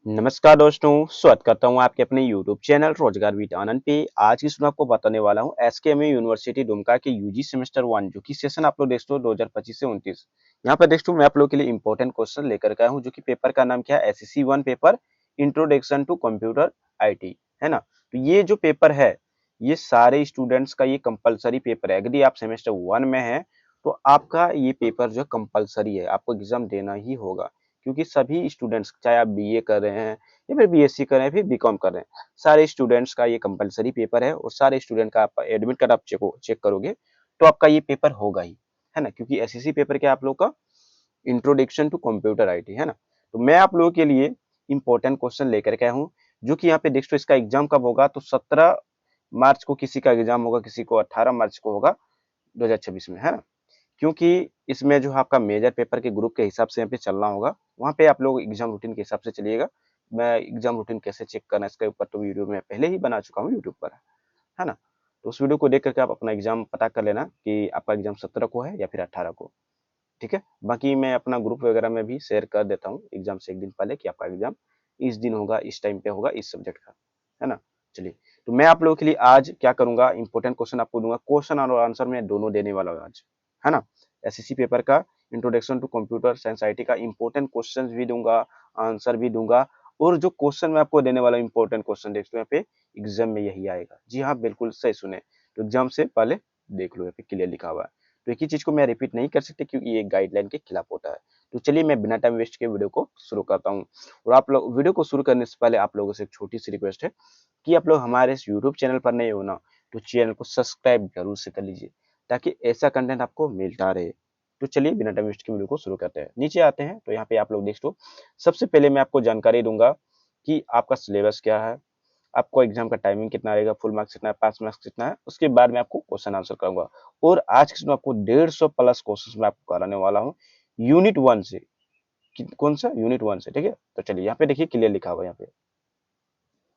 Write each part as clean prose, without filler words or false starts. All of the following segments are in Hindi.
नमस्कार दोस्तों, स्वागत करता हूँ आपके अपने YouTube चैनल रोजगार विद आनंद पे। आज की सुबह आपको बताने वाला हूँ एसकेएमयू यूनिवर्सिटी दुमका के यूजी सेमेस्टर 1 जो कि सेशन आप लोग देख लो 2025 से 29। यहाँ पर देख लो मैं आप लोग के लिए इंपॉर्टेंट क्वेश्चन लेकर के आया हूँ जो कि पेपर का नाम क्या है SSC 1 paper introduction to computer IT है ना। तो ये जो पेपर है ये सारे स्टूडेंट्स का ये कंपलसरी पेपर है। यदि आप सेमेस्टर 1 में है तो आपका ये पेपर जो कंपलसरी है, आपको एग्जाम देना ही होगा क्योंकि सभी स्टूडेंट्स चाहे आप बीए कर रहे हैं या फिर बीएससी कर रहे हैं फिर बीकॉम कर रहे हैं, सारे स्टूडेंट्स का ये कंपलसरी पेपर है और सारे स्टूडेंट का आप एडमिट कार्ड आप चेक करोगे तो आपका ये पेपर होगा ही, है ना। क्योंकि एसएससी पेपर क्या आप लोग का इंट्रोडक्शन टू कंप्यूटर आईटी है ना। तो मैं आप लोगों के लिए इंपॉर्टेंट क्वेश्चन लेकर के आया हूँ जो कि यहाँ पे देख लो इसका एग्जाम कब होगा तो 17 मार्च को किसी का एग्जाम होगा, किसी को 18 मार्च को होगा 2026 में, है ना। क्योंकि इसमें जो है आपका मेजर पेपर के ग्रुप के हिसाब से यहाँ पे चलना होगा, वहाँ पे आप लोग एग्जाम रूटीन के हिसाब से चलिएगा। मैं एग्जाम रूटीन कैसे चेक करना है इसके ऊपर तो वीडियो मैं पहले ही बना चुका हूँ यूट्यूब पर, है ना। तो उस वीडियो को देख करके आप अपना एग्जाम पता कर लेना कि आपका एग्जाम 17 को है या फिर 18 को, ठीक है। बाकी मैं अपना ग्रुप वगैरह में भी शेयर कर देता हूँ एग्जाम से एक दिन पहले कि आपका एग्जाम इस दिन होगा, इस टाइम पे होगा, इस सब्जेक्ट का, है ना। चलिए, तो मैं आप लोगों के लिए आज क्या करूंगा, इंपॉर्टेंट क्वेश्चन आपको दूंगा, क्वेश्चन और आंसर मैं दोनों देने वाला हूँ आज, है ना। एसएससी पेपर का introduction to computer science IT का इंपॉर्टेंट क्वेश्चन भी दूंगा, आंसर भी दूंगा। और जो क्वेश्चन मैं आपको देने वाला हूँ इंपॉर्टेंट क्वेश्चन देख लो यहाँ पे एग्जाम में यही आएगा। जी हाँ, बिल्कुल सही सुने, तो एग्जाम से पहले देख लो यहाँ पे क्लियर लिखा हुआ है। तो एक ही चीज को मैं रिपीट नहीं कर सकते क्योंकि ये गाइडलाइन के खिलाफ होता है। तो चलिए मैं बिना टाइम वेस्ट के वीडियो को शुरू करता हूँ। और आप लोग वीडियो को शुरू करने से पहले आप लोगों से एक छोटी सी रिक्वेस्ट है कि आप लोग हमारे इस यूट्यूब चैनल पर नए हो ना तो चैनल को सब्सक्राइब जरूर से कर लीजिए ताकि ऐसा कंटेंट आपको मिलता रहे। तो चलिए बिना टाइम वेस्ट के वीडियो को शुरू करते हैं। नीचे आते हैं तो यहाँ पे आप लोग देख लो, सबसे पहले मैं आपको जानकारी दूंगा कि आपका सिलेबस क्या है, आपको एग्जाम का टाइमिंग कितना रहेगा, फुल मार्क्स कितना है, पास मार्क्स कितना है, उसके बाद मैं आपको क्वेश्चन आंसर करूंगा। और आज के आपको 150 प्लस क्वेश्चन मैं आपको कराने वाला हूँ यूनिट 1 से। कौन सा यूनिट 1 से, ठीक है। तो चलिए यहाँ पे देखिए क्लियर लिखा हुआ है, यहाँ पे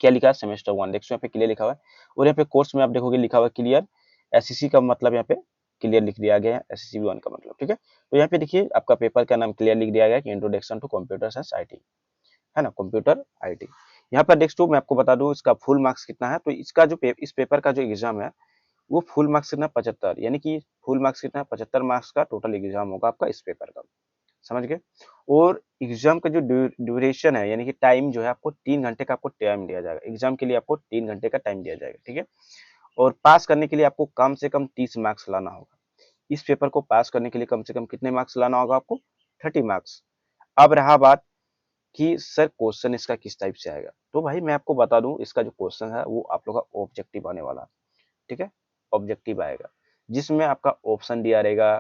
क्या लिखा है सेमेस्टर 1 देखो यहाँ पे क्लियर लिखा हुआ है। और यहाँ पे कोर्स में आप देखोगे लिखा हुआ है क्लियर, एसएससी का मतलब यहाँ पे क्लियर लिख दिया गया है, एसएससी 1 का मतलब, ठीक है। तो यहाँ पे देखिए आपका पेपर का नाम क्लियर लिख दिया गया है कि introduction to computer science IT, है ना, कंप्यूटर आईटी। यहाँ पर नेक्स्ट मैं आपको बता दूं इसका फुल मार्क्स कितना है। तो इसका जो इस पेपर का जो एग्जाम है वो फुल मार्क्स कितना 75, यानी कि फुल मार्क्स कितना 75 मार्क्स का टोटल एग्जाम होगा आपका इस पेपर का, समझ गए। और एग्जाम का जो ड्यूरेशन है यानी कि टाइम जो है आपको 3 घंटे का आपको टाइम दिया जाएगा, एग्जाम के लिए आपको 3 घंटे का टाइम दिया जाएगा, ठीक है। और पास करने के लिए आपको कम से कम 30 मार्क्स लाना होगा। इस पेपर को पास करने के लिए कम से कम कितने मार्क्स लाना होगा आपको, 30 मार्क्स। अब रहा बात कि सर क्वेश्चन इसका किस टाइप से आएगा, तो भाई मैं आपको बता दूं इसका जो क्वेश्चन है वो आप लोग का ऑब्जेक्टिव आने वाला है, ठीक है। ऑब्जेक्टिव आएगा जिसमें आपका ऑप्शन दिया रहेगा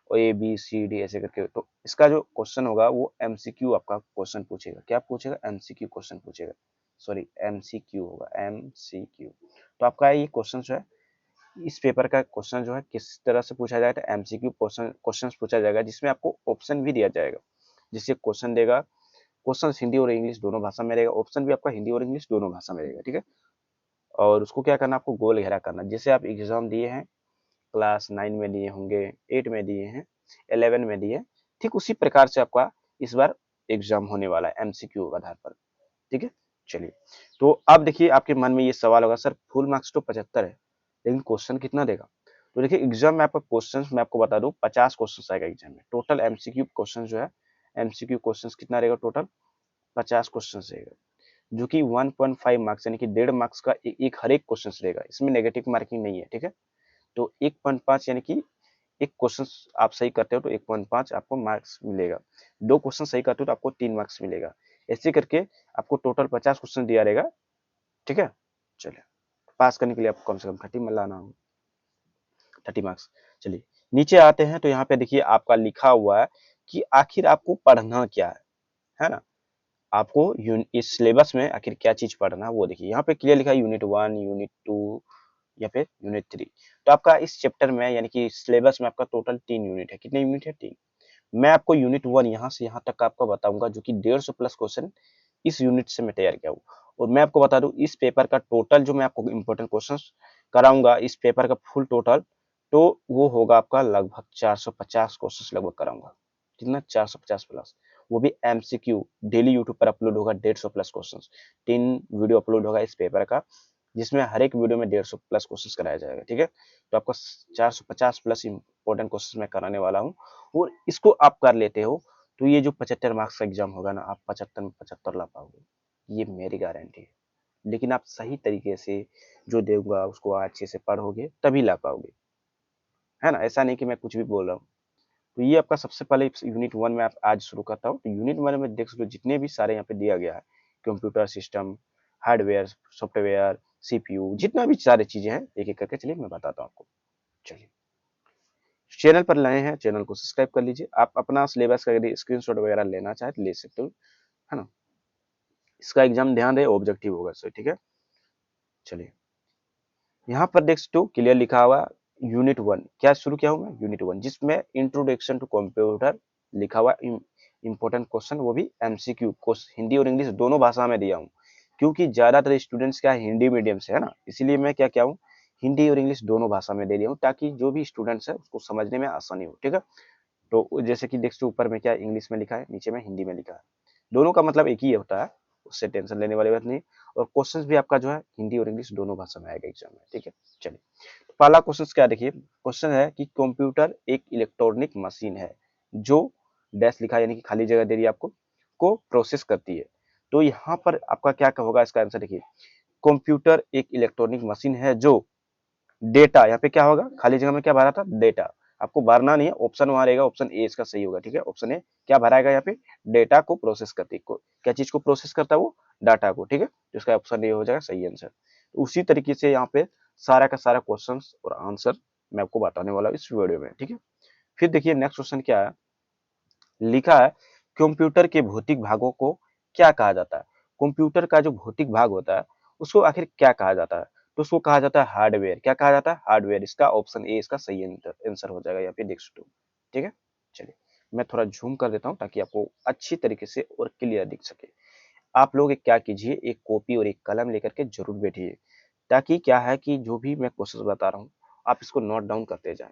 ए बी सी डी ऐसे करके। तो इसका जो क्वेश्चन होगा वो एमसीक्यू आपका क्वेश्चन पूछेगा, क्या पूछेगा, एमसीक्यू क्वेश्चन पूछेगा, सॉरी एमसीक्यू होगा, एमसीक्यू। तो आपका ये क्वेश्चन जो है इस पेपर का क्वेश्चन जो है किस तरह से पूछा जाएगा, एमसीक्यू क्वेश्चन पूछा जाएगा जिसमें आपको ऑप्शन भी दिया जाएगा। जिससे क्वेश्चन देगा, क्वेश्चन हिंदी और इंग्लिश दोनों भाषा में रहेगा, ऑप्शन भी आपका हिंदी और इंग्लिश दोनों भाषा में रहेगा, ठीक है। और उसको क्या करना, आपको गोल घेरा करना। जैसे आप एग्जाम दिए हैं क्लास 9 में दिए होंगे, 8 में दिए हैं, 11 में दिए, ठीक उसी प्रकार से आपका इस बार एग्जाम होने वाला है एमसीक्यू के आधार पर, ठीक है। चलिए, तो अब देखिए आपके मन में ये सवाल होगा सर फुल मार्क्स तो 75 है लेकिन क्वेश्चन कितना देगा। तो देखिए एग्जाम में आपका क्वेश्चन मैं आपको बता दूं 50 क्वेश्चन आएगा एग्जाम में। टोटल एमसीक्यू क्वेश्चन जो है, एमसीक्यू क्वेश्चन कितना रहेगा, टोटल 50 क्वेश्चन रहेगा जो कि 1.5 मार्क्स यानी कि 1.5 मार्क्स का एक हर एक क्वेश्चन रहेगा, इसमें नेगेटिव मार्किंग नहीं है, ठीक है। तो 1.5 यानी कि एक क्वेश्चन आप सही करते हो तो 1.5 आपको मार्क्स मिलेगा, 2 क्वेश्चन सही करते हो तो आपको 3 मार्क्स मिलेगा। ऐसे करके आपको टोटल 50 क्वेश्चन दिया रहेगा, ठीक है। चलिए, पास करने के लिए आपको कम से कम 30 में लाना हो, 30 मार्क्स। चलिए नीचे आते हैं तो यहाँ पे देखिए आपका लिखा हुआ है कि आखिर आपको पढ़ना क्या है ना। आपको इस सिलेबस में आखिर क्या चीज पढ़ना है वो देखिए यहाँ पे क्लियर लिखा है यूनिट 1, यूनिट 2 या फिर यूनिट 3। तो आपका इस चैप्टर में यानी कि सिलेबस में आपका टोटल 3 यूनिट है। कितने यूनिट है, 3। मैं आपको यूनिट 1 यहाँ से यहाँ तक का आपको बताऊंगा जो कि 150 प्लस क्वेश्चन इस यूनिट से मैं तैयार किया हूँ। और मैं आपको बता दूं इस पेपर का टोटल जो मैं आपको इंपॉर्टेंट क्वेश्चन कराऊंगा इस पेपर का फुल टोटल, तो वो होगा आपका लगभग 450 क्वेश्चन लगभग कराऊंगा। कितना, 450 प्लस। वो भी एमसीक्यू। डेली यूट्यूब पर अपलोड होगा 150 प्लस क्वेश्चन। 3 वीडियो अपलोड होगा इस पेपर का, जिसमें हर एक वीडियो में 150 प्लस क्वेश्चन कराया जाएगा। ठीक है, तो आपको 450 प्लस इंपॉर्टेंट क्वेश्चन मैं कराने वाला हूँ, और इसको आप कर लेते हो तो ये जो 75 मार्क्स का एग्जाम होगा ना, आप 75 में 75 ला पाओगे, ये मेरी गारंटी है। लेकिन आप सही तरीके से जो देगा उसको अच्छे से पढ़ोगे तभी ला पाओगे, है ना। ऐसा नहीं कि मैं कुछ भी बोल रहा हूँ। तो ये आपका सबसे पहले यूनिट 1 में आप आज शुरू करता हूँ। तो यूनिट 1 में देख सकते हो जितने भी सारे यहाँ पे दिया गया है, computer system, hardware, software, CPU, जितना भी सारी चीजें हैं एक एक करके चलिए मैं बताता हूँ आपको। चलिए, चैनल पर लाए हैं, चैनल को सब्सक्राइब कर लीजिए। आप अपना सिलेबस का यदि स्क्रीनशॉट वगैरह लेना चाहे तो ले सकते हो, है ना। इसका एग्जाम ध्यान रहे ऑब्जेक्टिव होगा सर, ठीक है। चलिए, यहाँ पर देख सकते हो क्लियर लिखा हुआ यूनिट 1। क्या शुरू किया हूँ मैं, यूनिट 1, जिसमें इंट्रोडक्शन टू कंप्यूटर लिखा हुआ इंपॉर्टेंट क्वेश्चन, वो भी एमसीक्यू क्वेश्चन, हिंदी और इंग्लिश दोनों भाषा में दिया हूँ, क्योंकि ज्यादातर स्टूडेंट्स क्या हिंदी मीडियम से है ना, इसीलिए मैं क्या हूँ हिंदी और इंग्लिश दोनों भाषा में दे दिया हूँ, ताकि जो भी स्टूडेंट्स है उसको समझने में आसानी हो। ठीक है, तो जैसे कि देख सकते हो ऊपर में क्या इंग्लिश में लिखा है, नीचे में हिंदी में लिखा है, दोनों का मतलब एक ही होता है, उससे टेंशन लेने वाली बात नहीं। और क्वेश्चंस भी आपका जो है हिंदी और इंग्लिश दोनों भाषा में आएगा एग्जाम में। ठीक है, चलिए, तो पहला क्वेश्चन क्या देखिए, क्वेश्चन है कि कंप्यूटर एक इलेक्ट्रॉनिक मशीन है जो डैश लिखा है, यानी कि खाली जगह दे रही है आपको, को प्रोसेस करती है। तो यहाँ पर आपका क्या होगा, इसका आंसर देखिए, कंप्यूटर एक इलेक्ट्रॉनिक मशीन है जो डेटा, यहाँ पे क्या होगा, खाली जगह में क्या भरा था, डेटा। आपको भरना नहीं है, ऑप्शन वहां रहेगा, ऑप्शन ए इसका सही होगा। ठीक है, ऑप्शन ए क्या भराएगा यहाँ पे, डेटा को प्रोसेस करती है। क्या चीज को प्रोसेस करता है, वो डाटा को। ठीक है, तो इसका ऑप्शन ए हो जाएगा सही आंसर। उसी तरीके से यहाँ पे सारा का सारा क्वेश्चन और आंसर मैं आपको बताने वाला हूँ इस वीडियो में। ठीक है, फिर देखिए नेक्स्ट क्वेश्चन क्या है, लिखा है कंप्यूटर के भौतिक भागों को क्या कहा जाता है। कंप्यूटर का जो भौतिक भाग होता है उसको आखिर क्या कहा जाता है, तो उसको कहा जाता है हार्डवेयर। क्या कहा जाता है, हार्डवेयर। इसका ऑप्शन ए इसका सही आंसर हो जाएगा यहाँ पे, देख सकते हो। ठीक है, चलिए मैं थोड़ा जूम कर देता हूँ ताकि आपको अच्छी तरीके से और क्लियर दिख सके। आप लोग एक क्या कीजिए, एक कॉपी और एक कलम लेकर के जरूर बैठिए, ताकि क्या है कि जो भी मैं क्वेश्चन बता रहा हूँ आप इसको नोट डाउन करते जाएं,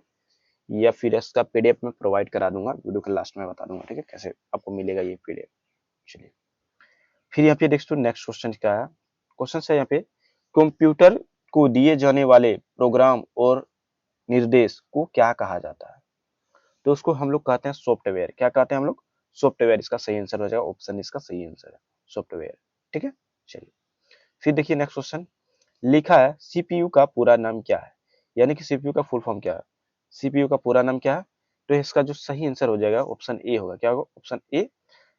या फिर इसका पीडीएफ में प्रोवाइड करा दूंगा, वीडियो के लास्ट में बता दूंगा। ठीक है, कैसे आपको मिलेगा ये पीडीएफ। चलिए, फिर यहाँ पे देखते हो नेक्स्ट क्वेश्चन क्या है, क्वेश्चन है यहाँ पे, कंप्यूटर को दिए जाने वाले प्रोग्राम और निर्देश को क्या कहा जाता है, तो उसको हम लोग कहते हैं सॉफ्टवेयर। क्या कहते हैं हम लोग, सॉफ्टवेयर। इसका सही आंसर हो जाएगा, ऑप्शन इसका सही आंसर है, सॉफ्टवेयर। ठीक है, चलिए, फिर देखिए नेक्स्ट क्वेश्चन, लिखा है सीपीयू का पूरा नाम क्या है, यानी कि सीपीयू का फुल फॉर्म क्या है, सीपीयू का पूरा नाम क्या है। तो इसका जो सही आंसर हो जाएगा ऑप्शन ए होगा। क्या होगा, option A,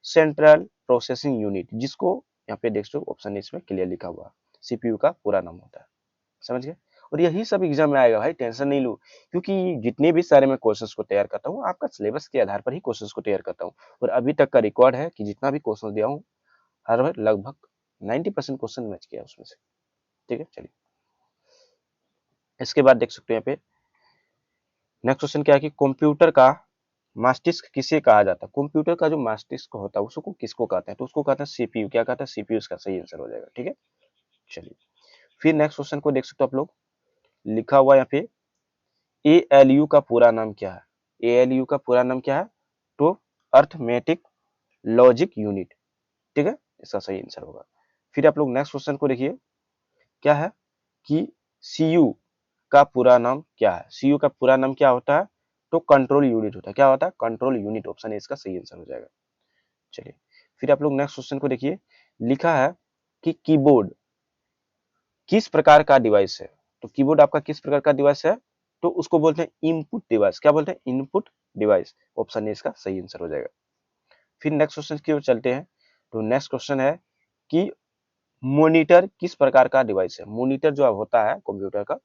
central processing unit, जिसको यहाँ पे देख सकते हो ऑप्शन इसमें क्लियर लिखा हुआ, सीपीयू का पूरा नाम होता है। समझ गए, और यही सब एग्जाम में आएगा भाई, टेंशन नहीं लो, क्योंकि जितने भी सारे मैं क्वेश्चंस को तैयार करता हूँ आपका सिलेबस के आधार पर ही क्वेश्चंस को तैयार करता हूँ, और अभी तक का रिकॉर्ड है कि जितना भी क्वेश्चन दिया हूँ हर बार लगभग 90% क्वेश्चन मैच किया उसमें से। ठीक है, चलिए, इसके बाद देख सकते हो यहाँ पे नेक्स्ट क्वेश्चन क्या है कि कंप्यूटर का मस्तिष्क किसे कहा जाता है, कंप्यूटर का जो मस्तिष्क होता है उसको किसको कहते हैं, तो उसको कहते हैं सीपीयू। क्या कहते हैं, सीपीयू इसका सही आंसर हो जाएगा। ठीक है, चलिए, फिर नेक्स्ट क्वेश्चन को देख सकते हो आप लोग, लिखा हुआ यहाँ पे एएलयू का पूरा नाम क्या है, एएलयू का पूरा नाम क्या है, तो अर्थमेटिक लॉजिक यूनिट। ठीक है, इसका सही आंसर होगा। फिर आप लोग नेक्स्ट क्वेश्चन को देखिए, क्या है कि सीयू का पूरा नाम क्या है, सीयू का पूरा नाम क्या होता है, तो कंट्रोल यूनिट होता है। क्या होता है, कंट्रोल यूनिट। ऑप्शन है इसका सही आंसर हो जाएगा। चलिए, फिर आप लोग नेक्स्ट क्वेश्चन को देखिए, लिखा है कि कीबोर्ड किस प्रकार का डिवाइस है, तो कीबोर्ड आपका किस प्रकार का डिवाइस है, तो उसको बोलते हैं इनपुट डिवाइस। क्या बोलते हैं, इनपुट डिवाइस। ऑप्शन ए इसका सही आंसर हो जाएगा। फिर नेक्स्ट क्वेश्चन की ओर चलते हैं, तो नेक्स्ट क्वेश्चन है कि मॉनिटर किस प्रकार का डिवाइस है, मॉनिटर जो होता है कंप्यूटर का,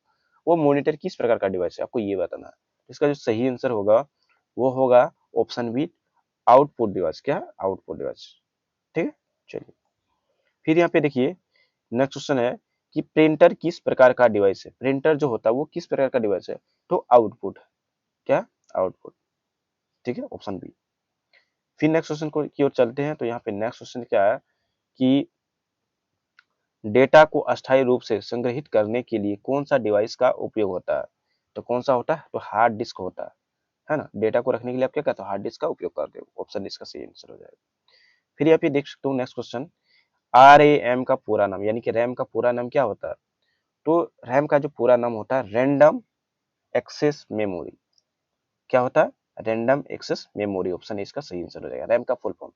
वो मॉनिटर किस प्रकार का डिवाइस है, आपको ये बताना है। इसका जो सही आंसर होगा वो होगा ऑप्शन बी, आउटपुट डिवाइस। क्या है, आउटपुट डिवाइस। ठीक है, चलिए, फिर यहाँ पे देखिए नेक्स्ट क्वेश्चन है कि प्रिंटर किस प्रकार का डिवाइस है, प्रिंटर जो होता है वो किस प्रकार का डिवाइस है, तो आउटपुट। क्या, आउटपुट। ठीक है, ऑप्शन बी। फिर नेक्स्ट क्वेश्चन को की ओर चलते हैं, तो यहाँ पे नेक्स्ट क्वेश्चन क्या है कि डेटा को अस्थायी रूप से संग्रहित करने के लिए कौन सा डिवाइस का उपयोग होता है, तो कौन सा होता है, तो हार्ड डिस्क होता है ना। डेटा को रखने के लिए आप क्या कहते हो, हार्ड डिस्क का उपयोग करते हो। ऑप्शन इसका सही आंसर हो जाएगा। फिर यहाँ पे देख सकते हो नेक्स्ट क्वेश्चन, RAM का पूरा नाम, यानी कि रैम का पूरा नाम क्या होता है? तो रैम का जो पूरा नाम होता है रैंडम एक्सेस मेमोरी। क्या होता है? Random access memory. Option A इसका सही आंसर हो जाएगा, रैम का फुल फॉर्म।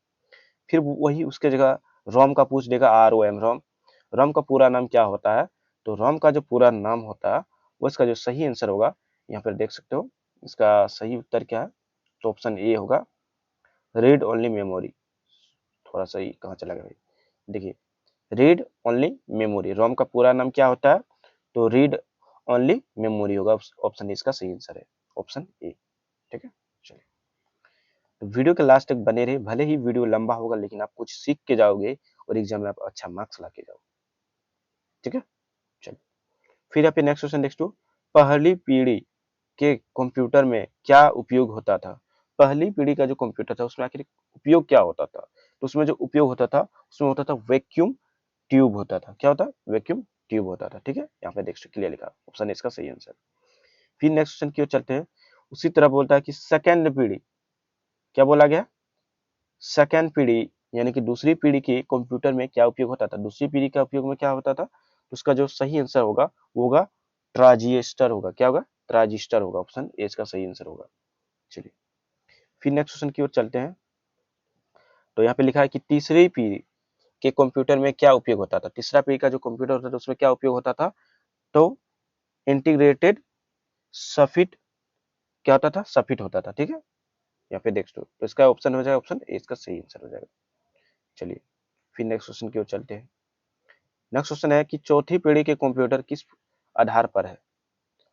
फिर वही उसके जगह रोम का पूछ देगा, ROM रोम। रोम का पूरा नाम क्या होता है? तो रोम का जो पूरा नाम होता है वो इसका जो सही आंसर होगा, यहाँ पर देख सकते हो इसका सही उत्तर क्या है? तो ऑप्शन ए होगा, रीड ओनली मेमोरी। थोड़ा सा ही कहाँ चला गया भाई, देखिए रीड ओनली मेमोरी, रोम का पूरा नाम क्या होता है? तो रीड ओनली मेमोरी होगा। ऑप्शन ए इसका सही आंसर है, ऑप्शन ए। ठीक है, चलिए तो वीडियो के लास्ट तक बने रहे, भले ही वीडियो लंबा होगा लेकिन आप कुछ सीख के जाओगे और एग्जाम में आप अच्छा मार्क्स ला के जाओगे। ठीक है, चलिए फिर यहाँ पे नेक्स्ट क्वेश्चन देखो, पहली पीढ़ी के कंप्यूटर में क्या उपयोग होता था? पहली पीढ़ी का जो कंप्यूटर था उसमें आखिर उपयोग क्या होता था? तो उसमें जो उपयोग होता था उसमें होता था वैक्यूम ट्यूब होता था। क्या होता है? वैक्यूम ट्यूब होता था। ठीक है, यहाँ पे देख सकते क्लियर लिखा, ऑप्शन इसका सही आंसर। फिर नेक्स्ट क्वेश्चन की ओर चलते हैं, उसी तरह बोलता है कि सेकेंड पीढ़ी, क्या बोला गया? सेकेंड पीढ़ी यानी कि दूसरी पीढ़ी के कंप्यूटर में क्या उपयोग होता था? दूसरी पीढ़ी का उपयोग में क्या होता था? तो उसका जो सही आंसर होगा वो होगा ट्रांजिस्टर होगा। क्या होगा? ट्रांजिस्टर होगा। ऑप्शन ए इसका सही आंसर होगा। चलिए फिर नेक्स्ट क्वेश्चन की ओर चलते हैं, तो यहाँ पे लिखा है कि तीसरी पीढ़ी के कंप्यूटर में क्या उपयोग होता था? तीसरा पीढ़ी का जो कंप्यूटर होता था उसमें क्या उपयोग होता था? तो इंटीग्रेटेड सर्किट, क्या होता था? सर्किट होता था। ठीक है, यहाँ पे देख लो, तो इसका ऑप्शन हो जाएगा, ऑप्शन ए इसका सही आंसर हो जाएगा। चलिए फिर नेक्स्ट क्वेश्चन की ओर चलते हैं। नेक्स्ट क्वेश्चन है कि चौथी पीढ़ी के कंप्यूटर किस आधार पर है,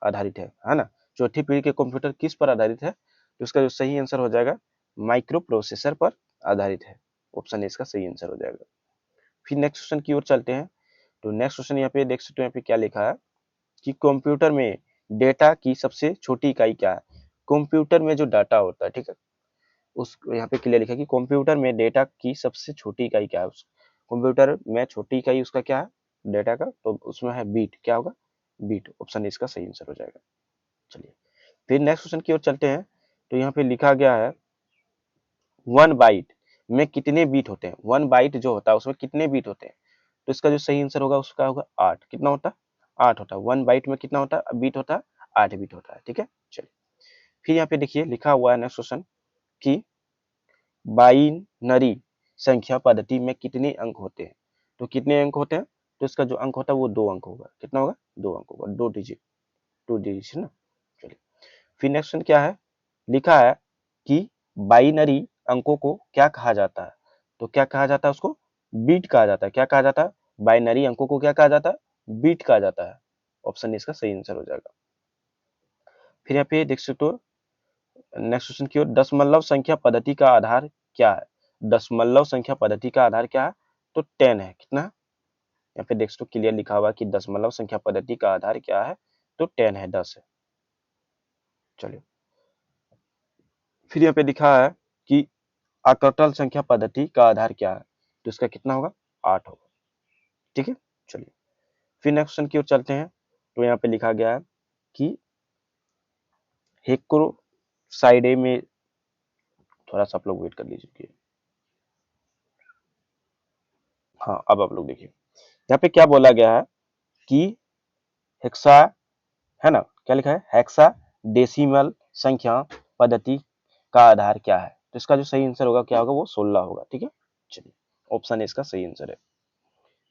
आधारित है ना? चौथी पीढ़ी के कंप्यूटर किस पर आधारित है? तो इसका जो सही आंसर हो जाएगा माइक्रो प्रोसेसर पर आधारित है। ऑप्शन ए इसका सही आंसर हो जाएगा। फिर नेक्स्ट क्वेश्चन की ओर चलते हैं, तो नेक्स्ट क्वेश्चन यहाँ पे देख सकते हो, यहाँ पे क्या लिखा है कि कंप्यूटर में डेटा की सबसे छोटी इकाई क्या है? कंप्यूटर में जो डाटा होता है, ठीक है, उस यहाँ पे क्लियर लिखा है कि कंप्यूटर में डेटा की सबसे छोटी इकाई क्या है? उस कंप्यूटर में छोटी इकाई उसका क्या है? डेटा का, तो उसमें है बीट। क्या होगा? बीट। ऑप्शन इसका सही आंसर हो जाएगा। चलिए फिर नेक्स्ट क्वेश्चन की ओर चलते हैं, तो यहाँ पे लिखा गया है 1 बाइट में कितने बीट होते हैं? 1 बाइट जो होता है उसमें कितने बीट होते हैं? तो इसका जो सही आंसर होगा उसका होगा 8। कितना होता है? 8 होता है। 1 बाइट में कितना होता है बीट होता है? 8 बीट होता है। ठीक है, चलिए फिर यहाँ पे देखिए लिखा हुआ है नेक्स्ट क्वेश्चन की बाइनरी संख्या पद्धति में कितने अंक होते हैं? तो कितने अंक होते हैं? तो इसका जो अंक होता है वो 2 अंक होगा। कितना होगा? 2 अंक होगा, 2 डिजिट, 2 डिजिट है ना। चलिए फिर नेक्स्ट क्वेश्चन क्या है, लिखा है कि बाइनरी अंकों को क्या कहा जाता है? तो क्या कहा जाता है उसको? बीट कहा जाता है। क्या कहा जाता है? बाइनरी अंकों को क्या कहा जाता है? बीट कहा जाता है। ऑप्शन इसका सही आंसर हो जाएगा। फिर यहाँ पे देख सकते हो नेक्स्ट क्वेश्चन की ओर, दशमलव संख्या पद्धति का आधार क्या है? दशमलव संख्या पद्धति का आधार क्या है? तो 10 है। कितना? यहाँ पे देख सकते हो क्लियर लिखा हुआ है कि दशमलव संख्या पद्धति का आधार क्या है? तो 10 है, 10 है। चलिए फिर यहाँ पे लिखा है कि अकटल संख्या पद्धति का आधार क्या है? तो इसका कितना होगा? 8 होगा। ठीक है, चलिए फिर नेक्स्ट क्वेश्चन की ओर चलते हैं, तो यहाँ पे लिखा गया है कि हेक्रोसाइडे में, थोड़ा सा आप लोग वेट कर लीजिए। हाँ अब आप लोग देखिए यहाँ पे क्या बोला गया है कि हेक्सा, है ना, क्या लिखा है? हेक्सा डेसिमल संख्या पद्धति का आधार क्या है? तो इसका जो सही आंसर होगा क्या होगा? वो 16 होगा। ठीक है, चलिए ऑप्शन इसका सही आंसर है।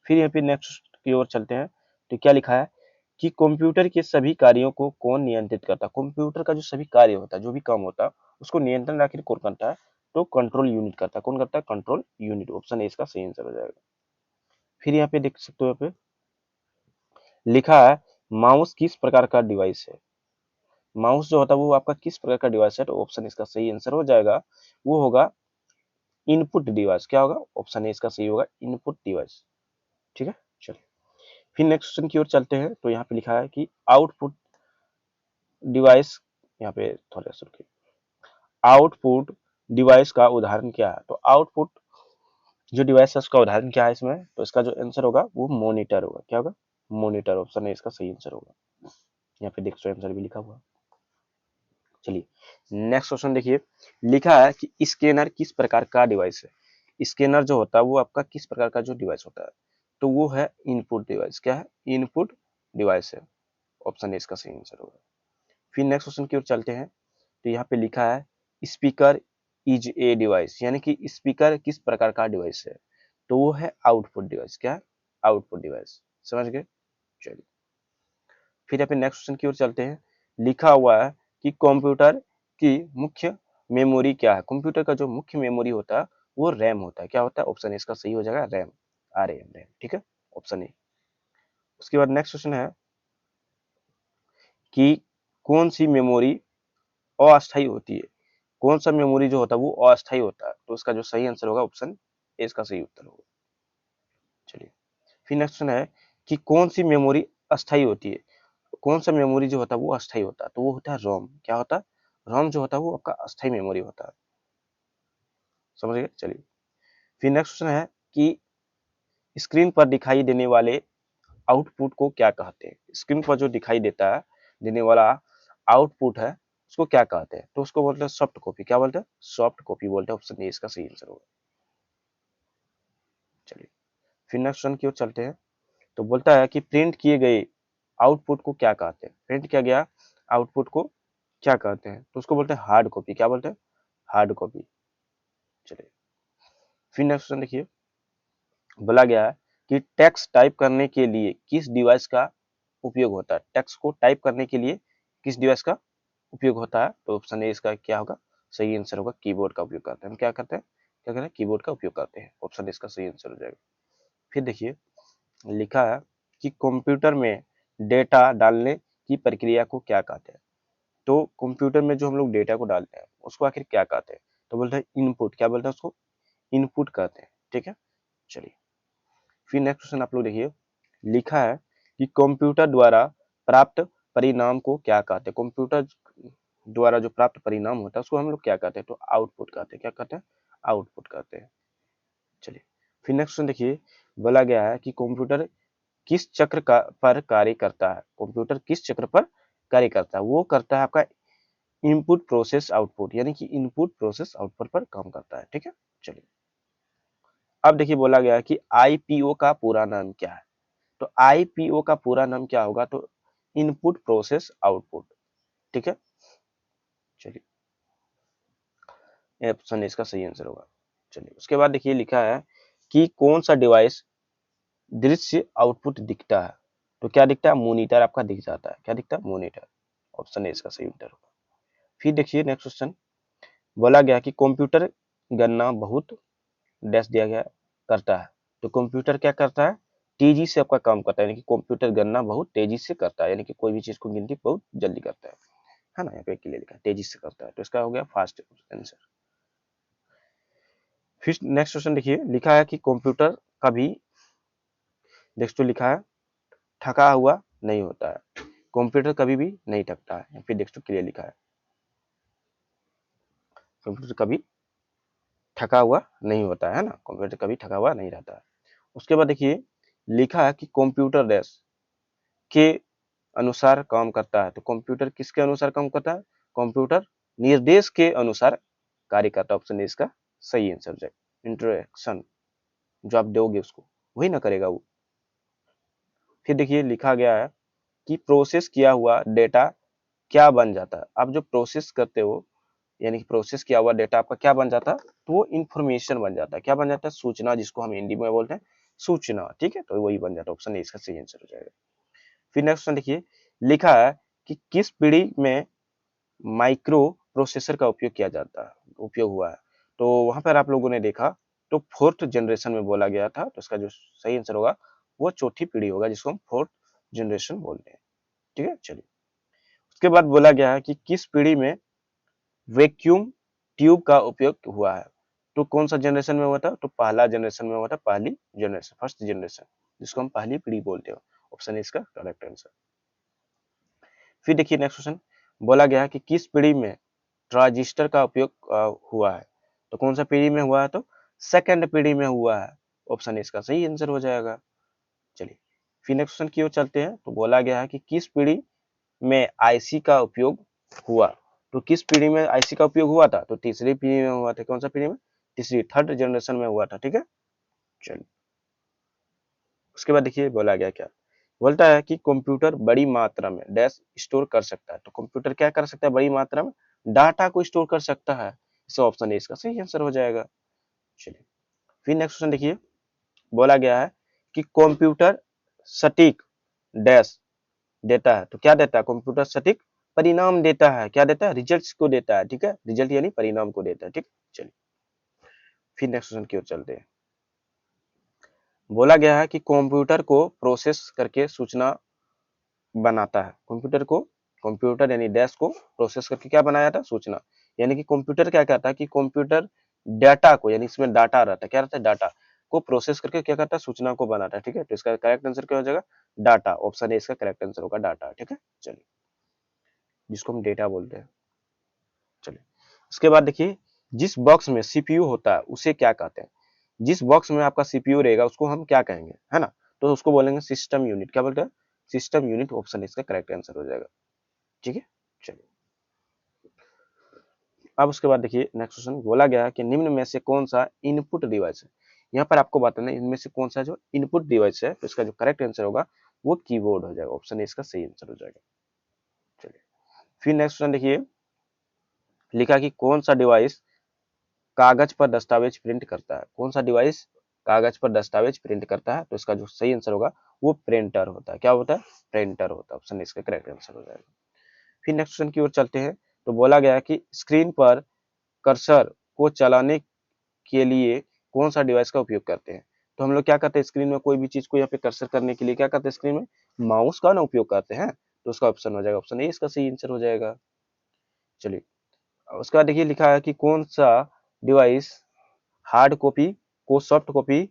फिर यहाँ पे नेक्स्ट की ओर चलते हैं, तो क्या लिखा है कि कंप्यूटर के सभी कार्यों को कौन नियंत्रित करता है? कंप्यूटर का जो सभी कार्य होता है, जो भी काम होता है, उसको नियंत्रण आखिर कौन करता है? तो कंट्रोल यूनिट करता है। कौन करता है? Control unit. ऑप्शन ए इसका सही आंसर हो जाएगा। फिर यहाँ पे देख सकते हो, यहाँ पे लिखा है माउस किस प्रकार का डिवाइस है? माउस जो होता है वो आपका किस प्रकार का डिवाइस है? तो ऑप्शन इसका सही आंसर हो जाएगा, वो होगा इनपुट डिवाइस। क्या होगा? ऑप्शन ए इसका सही होगा, इनपुट डिवाइस। ठीक है, चलिए फिर नेक्स्ट क्वेश्चन की ओर चलते हैं, तो यहाँ पे लिखा है कि आउटपुट डिवाइस, यहाँ पे थोड़ा सा रुकिए, आउटपुट डिवाइस का उदाहरण क्या है? तो आउटपुट जो डिवाइस है उसका उदाहरण क्या है इसमें? तो इसका जो आंसर होगा वो मॉनिटर होगा। क्या होगा? मॉनिटर। ऑप्शन है इसका सही आंसर होगा। यहाँ पे देखो आंसर भी लिखा हुआ है। चलिए नेक्स्ट क्वेश्चन देखिए, लिखा है कि स्कैनर किस प्रकार का डिवाइस है? स्कैनर जो होता है वो आपका किस प्रकार का जो डिवाइस होता है, तो वो है इनपुट डिवाइस। क्या है? इनपुट डिवाइस है। ऑप्शन ए इसका सही आंसर होगा। फिर नेक्स्ट क्वेश्चन की ओर चलते हैं। तो यहाँ पे लिखा है स्पीकर इज ए डिवाइस, यानी कि स्पीकर किस प्रकार का डिवाइस है, तो वो है आउटपुट डिवाइस। क्या है? Output device. समझ गए? चलिए फिर यहाँ पे नेक्स्ट क्वेश्चन की ओर चलते हैं। लिखा हुआ है कि कंप्यूटर की मुख्य मेमोरी क्या है। कंप्यूटर का जो मुख्य मेमोरी होता है वो रैम होता है। क्या होता है? ऑप्शन ए इसका सही हो जाएगा, RAM. R A M, RAM. ठीक है, ऑप्शन ए। उसके बाद नेक्स्ट क्वेश्चन है कि कौन सी मेमोरी अस्थायी होती है। कौन सा मेमोरी जो होता है वो अस्थायी होता है, तो उसका जो सही आंसर होगा ऑप्शन ए इसका सही उत्तर होगा। चलिए फिर नेक्स्ट क्वेश्चन है कि कौन सी मेमोरी अस्थायी होती है। कौन सा मेमोरी जो होता है वो अस्थायी होता है, तो वो होता है रोम। क्या होता है? रोम जो होता है वो आपका अस्थायी मेमोरी होता है। समझ गए? चलिए फिर नेक्स्ट क्वेश्चन है कि स्क्रीन पर दिखाई देने वाले आउटपुट को क्या कहते हैं। स्क्रीन पर जो दिखाई देता है, देने वाला आउटपुट है, उसको क्या कहते हैं, तो उसको बोलते हैं सॉफ्ट कॉपी। क्या बोलते हैं? सॉफ्ट कॉपी बोलते हैं। ऑप्शन ए इसका सही आंसर होगा। चलिए फिर नेक्स्ट क्वेश्चन की ओर चलते हैं। तो बोलता है कि प्रिंट किए गए आउटपुट को क्या कहते हैं। प्रिंट किया गया आउटपुट को क्या कहते हैं, तो उसको बोलते हैं हार्ड कॉपी। क्या बोलते हैं? Hard copy. चलिए फिर नेक्स्ट क्वेश्चन देखिए। बोला गया है कि टेक्स्ट टाइप करने के लिए किस डिवाइस का उपयोग होता है। टेक्स्ट को टाइप करने के लिए किस डिवाइस का उपयोग होता है, तो ऑप्शन ए इसका क्या होगा? सही आंसर होगा, कीबोर्ड का उपयोग करते हैं। हम क्या करते हैं? क्या करते हैं? कीबोर्ड का उपयोग करते हैं। ऑप्शन ए इसका सही आंसर हो जाएगा। फिर देखिए लिखा है कि कंप्यूटर में डेटा डालने की प्रक्रिया को क्या कहते हैं। तो कंप्यूटर में जो हम लोग डेटा को डालते हैं उसको आखिर क्या कहते हैं, तो बोलते हैं इनपुट। क्या बोलते हैं? उसको इनपुट कहते हैं। ठीक है, चलिए फिर नेक्स्ट क्वेश्चन आप लोग देखिए। लिखा है कि कंप्यूटर द्वारा प्राप्त परिणाम को क्या कहते हैं। कंप्यूटर द्वारा जो प्राप्त परिणाम होता है उसको हम लोग क्या कहते हैं, तो आउटपुट कहते हैं। क्या कहते हैं? आउटपुट कहते हैं। चलिए फिर नेक्स्ट क्वेश्चन देखिए। बोला गया है कि कंप्यूटर किस चक्र का पर कार्य करता है। कंप्यूटर किस चक्र पर कार्य करता है, वो करता है आपका इनपुट प्रोसेस आउटपुट, यानी कि इनपुट प्रोसेस आउटपुट पर काम करता है। ठीक है, चलिए अब देखिए बोला गया है कि आईपीओ का पूरा नाम क्या है। तो आईपीओ का पूरा नाम क्या होगा, तो इनपुट प्रोसेस आउटपुट। ठीक है, चलिए ऑप्शन इसका सही आंसर होगा। चलिए उसके बाद देखिए लिखा है कि कौन सा डिवाइस दृश्य आउटपुट दिखता है। तो क्या दिखता है? मॉनिटर आपका दिख जाता है। क्या दिखता है? मॉनिटर। ऑप्शन ए इसका सही उत्तर होगा। फिर देखिए नेक्स्ट क्वेश्चन। बोला गया कि कंप्यूटर गणना बहुत डैश दिया गया करता है। तो कंप्यूटर क्या करता है? तेजी से आपका काम करता है, यानी कि कंप्यूटर गणना बहुत तेजी से करता है, यानी कि कोई भी चीज को गिनती बहुत जल्दी करता है ना। यहाँ पे क्लियर लिखा है तेजी से करता है, तो इसका हो गया फास्ट आंसर। फिर नेक्स्ट क्वेश्चन देखिए। लिखा है कि कंप्यूटर कभी, नेक्स्ट तो लिखा है थका हुआ नहीं होता है। कंप्यूटर कभी भी नहीं थकता है। फिर नेक्स्ट क्लियर लिखा है कंप्यूटर कभी थका हुआ नहीं होता है ना। कंप्यूटर कभी थका हुआ नहीं रहता है। उसके बाद देखिए लिखा है कि कंप्यूटर देश के अनुसार काम करता है। तो कंप्यूटर किसके अनुसार काम करता है? कंप्यूटर निर्देश के अनुसार कार्य करता है। ऑप्शन ए इसका सही आंसर हो जाएगा। इंटरेक्शन जो आप दोगे उसको वही ना करेगा वो। फिर देखिए लिखा गया है कि प्रोसेस किया हुआ डेटा क्या बन जाता है। आप जो प्रोसेस करते हो, यानी कि प्रोसेस किया हुआ डेटा आपका क्या बन जाता है, तो वो इंफॉर्मेशन बन जाता है। क्या बन जाता है? सूचना, जिसको हम हिंदी में बोलते हैं सूचना। ठीक है, तो वही बन जाता है। ऑप्शन ए इसका सही आंसर हो जाएगा। फिर नेक्स्ट क्वेश्चन देखिए। लिखा है कि किस पीढ़ी में माइक्रो प्रोसेसर का उपयोग किया जाता है, उपयोग हुआ है। तो वहां पर आप लोगों ने देखा तो फोर्थ जनरेशन में बोला गया था, तो इसका जो सही आंसर होगा वो चौथी पीढ़ी होगा, जिसको हम फोर्थ जनरेशन बोलते हैं। ठीक है, चलिए उसके बाद बोला गया है कि किस पीढ़ी में वैक्यूम ट्यूब का उपयोग हुआ है। तो कौन सा जनरेशन में हुआ था, तो पहला जनरेशन में हुआ था, पहली जनरेशन, फर्स्ट जनरेशन, जिसको हम पहली पीढ़ी बोलते हैं। ऑप्शन इसका करेक्ट आंसर। फिर देखिए नेक्स्ट क्वेश्चन। बोला गया है कि किस पीढ़ी में ट्रांजिस्टर का उपयोग हुआ है। तो कौन सा पीढ़ी में हुआ है, तो सेकंड पीढ़ी में हुआ है। ऑप्शन इसका सही आंसर हो जाएगा। चलिए फिर नेक्स्ट क्वेश्चन की ओर चलते हैं। तो बोला गया है कि किस पीढ़ी में आईसी का उपयोग हुआ। तो किस पीढ़ी में आईसी का उपयोग हुआ था, तो तीसरी पीढ़ी में हुआ था। कौन सा पीढ़ी में? तीसरी थर्ड जनरेशन में हुआ था, ठीक है। चलिए उसके बाद देखिए बोला गया क्या, बोलता है कि कंप्यूटर बड़ी मात्रा में डैश स्टोर कर सकता है। तो कंप्यूटर क्या कर सकता है बड़ी मात्रा में, डाटा को स्टोर कर सकता है। इसे ऑप्शन ए इसका सही आंसर हो जाएगा। चलिए फिर नेक्स्ट क्वेश्चन देखिए, बोला गया है कि कंप्यूटर सटीक डैश देता है। तो क्या देता है, कंप्यूटर सटीक परिणाम देता है। क्या देता है, रिजल्ट्स को देता है, ठीक है। रिजल्ट यानी परिणाम को देता है, ठीक। चलिए फिर नेक्स्ट क्वेश्चन की ओर चलते हैं। बोला गया है कि कंप्यूटर को प्रोसेस करके सूचना बनाता है। कंप्यूटर यानी डैश को प्रोसेस करके क्या बनाया था, सूचना। यानी कि कंप्यूटर क्या करता है कि कंप्यूटर डाटा को, यानी इसमें डाटा रहता है, क्या रहता है, डाटा को प्रोसेस करके क्या करता है, सूचना को बनाता है, ठीक है। तो इसका करेक्ट आंसर क्या हो जाएगा, डाटा। ऑप्शन ए इसका करेक्ट आंसर होगा, डाटा, ठीक है। चलिए जिसको हम डेटा बोलते हैं। चलिए उसके बाद देखिए, जिस बॉक्स में सीपीयू होता है उसे क्या कहते हैं। जिस बॉक्स में आपका सीपीयू रहेगा उसको हम क्या कहेंगे, है ना। तो उसको बोलेंगे सिस्टम यूनिट। क्या बोलते हैं, सिस्टम यूनिट। ऑप्शन इसका करेक्ट आंसर हो जाएगा, ठीक है। चलिए अब उसके बाद देखिए नेक्स्ट क्वेश्चन, बोला गया है कि निम्न में से कौन सा इनपुट डिवाइस है। यहाँ पर आपको बताना है इनमें से कौन सा जो इनपुट डिवाइस है। तो इसका जो करेक्ट आंसर होगा वो कीबोर्ड हो जाएगा। ऑप्शन ए इसका सही आंसर हो जाएगा। चलिए फिर नेक्स्ट क्वेश्चन देखिए, लिखा कि कौन सा डिवाइस कागज पर दस्तावेज प्रिंट करता है। कौन सा डिवाइस कागज पर दस्तावेज प्रिंट करता है। तो इसका जो सही आंसर होगा वो प्रिंटर होता है। क्या होता है, प्रिंटर होता है। ऑप्शन इसका करेक्ट आंसर हो जाएगा। फिर नेक्स्ट क्वेश्चन की ओर चलते हैं। तो बोला गया है कि स्क्रीन पर कर्सर को चलाने के लिए कौन सा डिवाइस का उपयोग करते हैं। तो हम लोग क्या करते हैं, स्क्रीन में कोई भी चीज को यहाँ पे कर्सर करने के लिए क्या करते हैं, स्क्रीन में माउस का ना उपयोग करते हैं। तो उसका ऑप्शन हो जाएगा, ऑप्शन ए इसका सही आंसर हो जाएगा। चलिए उसके बाद देखिए, लिखा है कि कौन सा डिवाइस हार्ड कॉपी को सॉफ्ट कॉपी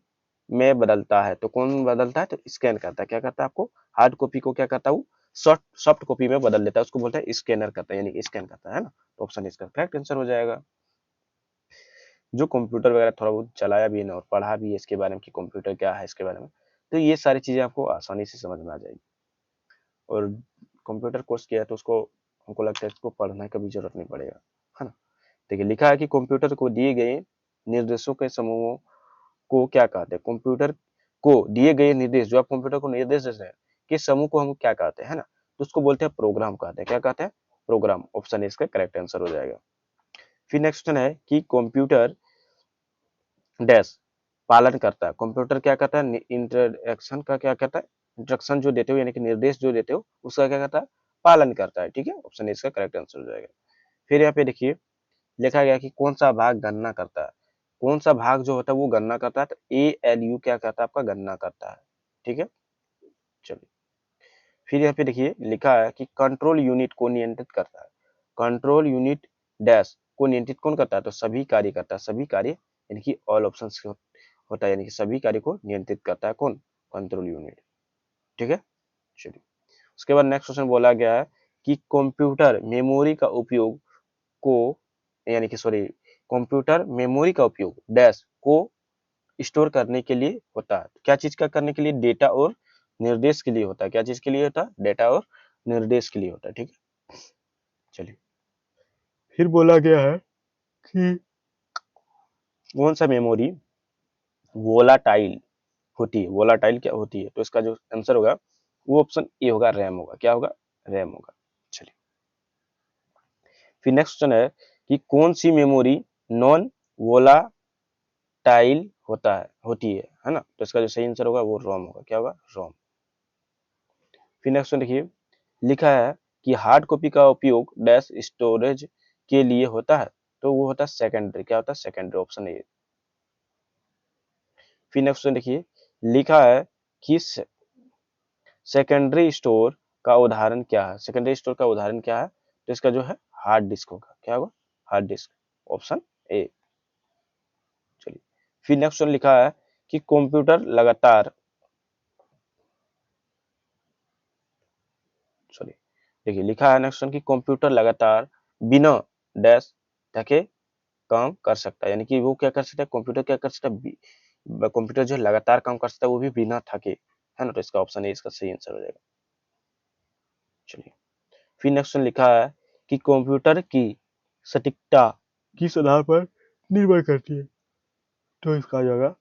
में बदलता है। तो कौन बदलता है, तो स्कैन करता है। क्या करता है, आपको हार्ड कॉपी को क्या करता है, वो सॉफ्ट सॉफ्ट कॉपी में बदल देता है। उसको बोलता है स्कैनर करता है, यानी स्कैन करता है ना। तो ऑप्शन इसका करेक्ट आंसर हो जाएगा। जो कंप्यूटर वगैरह थोड़ा बहुत चलाया भी है ना और पढ़ा भी है इसके बारे में कि कंप्यूटर क्या है इसके बारे में, तो ये सारी चीजें आपको आसानी से समझ में आ जाएगी। और कंप्यूटर कोर्स किया है तो उसको, हमको लगता है इसको पढ़ने का भी जरूरत नहीं पड़ेगा, है ना। देखिए लिखा है कि कंप्यूटर को दिए गए निर्देशों के समूहों को क्या कहते हैं। कंप्यूटर को दिए गए निर्देश, जो आप कंप्यूटर को निर्देश दे रहे हैं, किस समूह को हम क्या कहते हैं, है ना। तो उसको बोलते हैं प्रोग्राम कहते हैं। क्या कहते हैं, प्रोग्राम। ऑप्शन इसका करेक्ट आंसर हो जाएगा। फिर नेक्स्ट क्वेश्चन है कि कंप्यूटर डैश पालन करता है। कंप्यूटर क्या करता है, इंटरेक्शन का क्या करता है, इंस्ट्रक्शन जो देते हो यानी कि निर्देश जो देते हो उसका क्या करता है, पालन करता है, ठीक है। ऑप्शन इसका करेक्ट आंसर हो जाएगा। फिर यहाँ पे देखिए लिखा गया कि कौन सा भाग गणना करता है। कौन सा भाग जो होता है वो गणना करता है। तो ALU क्या करता है, आपका गणना करता है, ठीक है। चलिए फिर यहाँ पे देखिए लिखा है कि कंट्रोल यूनिट को नियंत्रित करता है। कंट्रोल यूनिट डैश को नियंत्रित कौन करता है, तो सभी कार्य करता है। सभी कार्य यानी कि ऑल ऑप्शंस होता है, यानी कि सभी कार्य को नियंत्रित करता है कौन, कंट्रोल यूनिट, ठीक है। चलिए उसके बाद नेक्स्ट क्वेश्चन बोला गया है कि कंप्यूटर मेमोरी का उपयोग को, यानी कि सॉरी, कंप्यूटर मेमोरी का उपयोग डैश को स्टोर करने के लिए होता है। क्या चीज का करने के लिए, डेटा और निर्देश के लिए होता है। क्या चीज के लिए होता है, डेटा और निर्देश के लिए होता है, ठीक है। चलिए फिर बोला गया है कि कौन सा मेमोरी वोलाटाइल होती है। वोलाटाइल क्या होती है, तो इसका जो आंसर होगा वो ऑप्शन ए होगा, रैम होगा। क्या होगा, रैम होगा। चलिए फिर नेक्स्ट क्वेश्चन है कि कौन सी मेमोरी नॉन वोलाटाइल होती है ना। तो इसका जो सही आंसर होगा वो रोम होगा। क्या होगा, रोम। फिर नेक्स्ट क्वेश्चन देखिए, लिखा है कि हार्ड कॉपी का उपयोग डैश स्टोरेज के लिए होता है। तो वो होता है सेकेंडरी। क्या होता है, सेकेंडरी। Option A. फिर नेक्स्ट क्वेश्चन देखिए, लिखा है कि सेकेंडरी स्टोर का उदाहरण क्या है। सेकेंडरी स्टोर का उदाहरण क्या है, तो इसका जो है हार्ड डिस्क होगा। क्या होगा, हार्ड डिस्क। Option A. चलिए फिर नेक्स्ट क्वेश्चन लिखा है कि कंप्यूटर लगातार, सॉरी, देखिए लिखा है नेक्स्ट क्वेश्चन कि कंप्यूटर लगातार बिना डैश थके काम कर सकता है। यानी कि वो क्या कर सकता है, कंप्यूटर क्या कर सकता है, कंप्यूटर जो लगातार काम कर सकता है वो भी बिना थके, है ना। तो इसका ऑप्शन ए इसका सही आंसर हो जाएगा। चलिए फिर नेक्स्ट क्वेश्चन लिखा है कि कंप्यूटर की सटीकता किस आधार पर निर्भर करती है। तो इसका जो होगा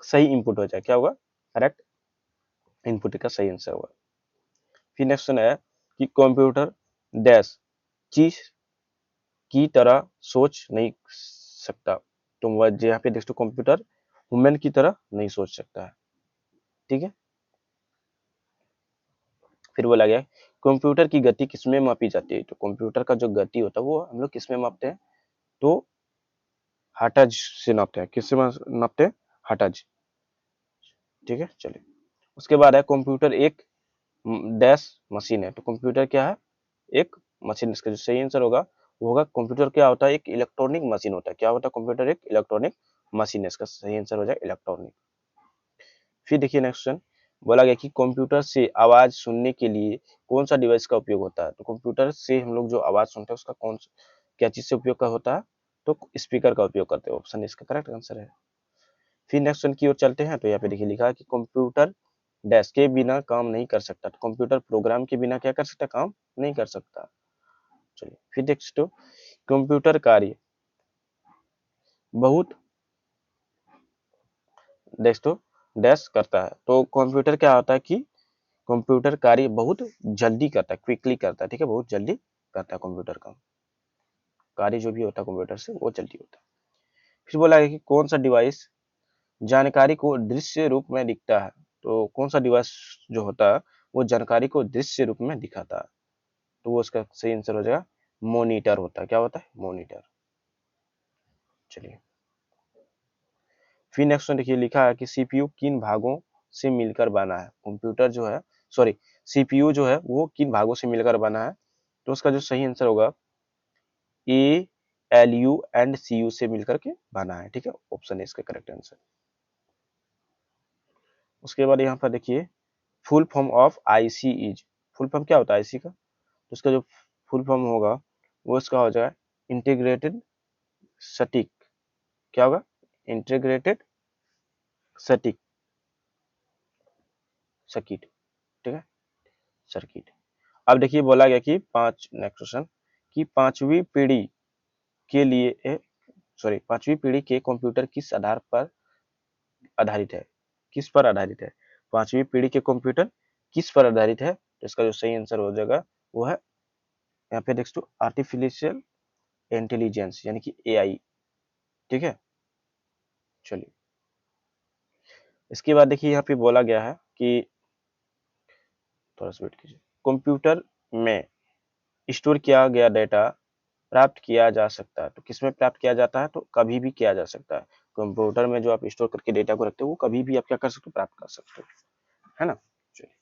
सही इनपुट हो जाए, क्या होगा, करेक्ट इनपुट का सही आंसर होगा। फिर नेक्स्ट क्वेश्चन है कि कंप्यूटर डैश चीज की तरह सोच नहीं सकता। तो वह यहाँ पे देखो कंप्यूटर वुमेन की तरह नहीं सोच सकता है, ठीक है। फिर बोला गया कंप्यूटर की गति किसमें मापी जाती है। तो कंप्यूटर का जो गति होता है वो हम लोग किसमें मापते हैं, तो हर्ट्ज से नापते हैं। किससे नापते हैं, हर्ट्ज, ठीक है। चलिए उसके बाद है कंप्यूटर एक डैश मशीन है। तो कंप्यूटर क्या है, एक मशीन। इसका जो सही आंसर होगा वो होगा कंप्यूटर क्या होता है, एक इलेक्ट्रॉनिक मशीन होता है। क्या होता है कंप्यूटर, एक इलेक्ट्रॉनिक मशीन है। इसका सही आंसर हो जाए इलेक्ट्रॉनिक। फिर देखिए नेक्स्ट क्वेश्चन बोला गया कि कंप्यूटर से आवाज सुनने के लिए कौन सा डिवाइस का उपयोग होता है। तो कंप्यूटर से हम लोग जो आवाज सुनते हैं उसका क्या चीज से उपयोग का होता है, तो स्पीकर का उपयोग करते हैं। ऑप्शन इसका करेक्ट आंसर है। फिर नेक्स्ट क्वेश्चन की ओर चलते हैं। तो यहाँ पे देखिए लिखा है कि कंप्यूटर डैश के बिना काम नहीं कर सकता। तो कंप्यूटर प्रोग्राम के बिना क्या कर सकता, काम नहीं कर सकता। चलिए फिर नेक्स्ट, कंप्यूटर कार्य बहुत डेस्कटॉप डैश करता है। तो कंप्यूटर क्या होता है कि कंप्यूटर कार्य बहुत जल्दी करता है, क्विकली करता है, ठीक है, बहुत जल्दी करता है कंप्यूटर का कार्य। जो भी होता है कंप्यूटर से वो जल्दी होता है। फिर बोला है कि कौन सा डिवाइस जानकारी को दृश्य रूप में दिखता है। तो कौन सा डिवाइस जो होता है वो जानकारी को दृश्य रूप में दिखाता है। तो वो उसका सही आंसर हो जाएगा मॉनिटर होता है। क्या होता है, मॉनिटर। चलिए फिर नेक्स्ट देखिए लिखा है कि सीपीयू किन भागों से मिलकर बना है। कंप्यूटर जो है, सॉरी, सीपीयू जो है वो किन भागों से मिलकर बना है। तो उसका जो सही आंसर होगा A L U and C U से मिलकर के बना है, ठीक है। ऑप्शन है इसका करेक्ट आंसर। उसके बाद यहाँ पर देखिए full form of IC is. Full form क्या होता है आईसी का, तो उसका जो फुल फॉर्म होगा वो इसका हो जाएगा इंटीग्रेटेड सटिक। क्या होगा, इंटीग्रेटेड सटिक सर्किट, ठीक है, सर्किट। अब देखिए बोला गया कि नेक्स्ट क्वेश्चन कि पांचवी पीढ़ी के लिए, सॉरी, पांचवी पीढ़ी के कंप्यूटर किस आधार पर आधारित है, किस पर आधारित है। पांचवी पीढ़ी के कंप्यूटर किस पर आधारित है। तो इसका जो सही आंसर हो जाएगा वो है यहाँ पे नेक्स्ट आर्टिफिशियल इंटेलिजेंस यानी कि एआई, ठीक है। चलिए इसके बाद देखिए यहाँ पे बोला गया है कि थोड़ा सा वेट कीजिए, कंप्यूटर में स्टोर किया गया डेटा प्राप्त किया जा सकता है। तो किसमें प्राप्त किया जाता है, तो कभी भी किया जा सकता है। कंप्यूटर में जो आप स्टोर करके डेटा को रखते हो वो कभी भी आप क्या कर सकते हो, प्राप्त कर सकते हो, है ना। चलिए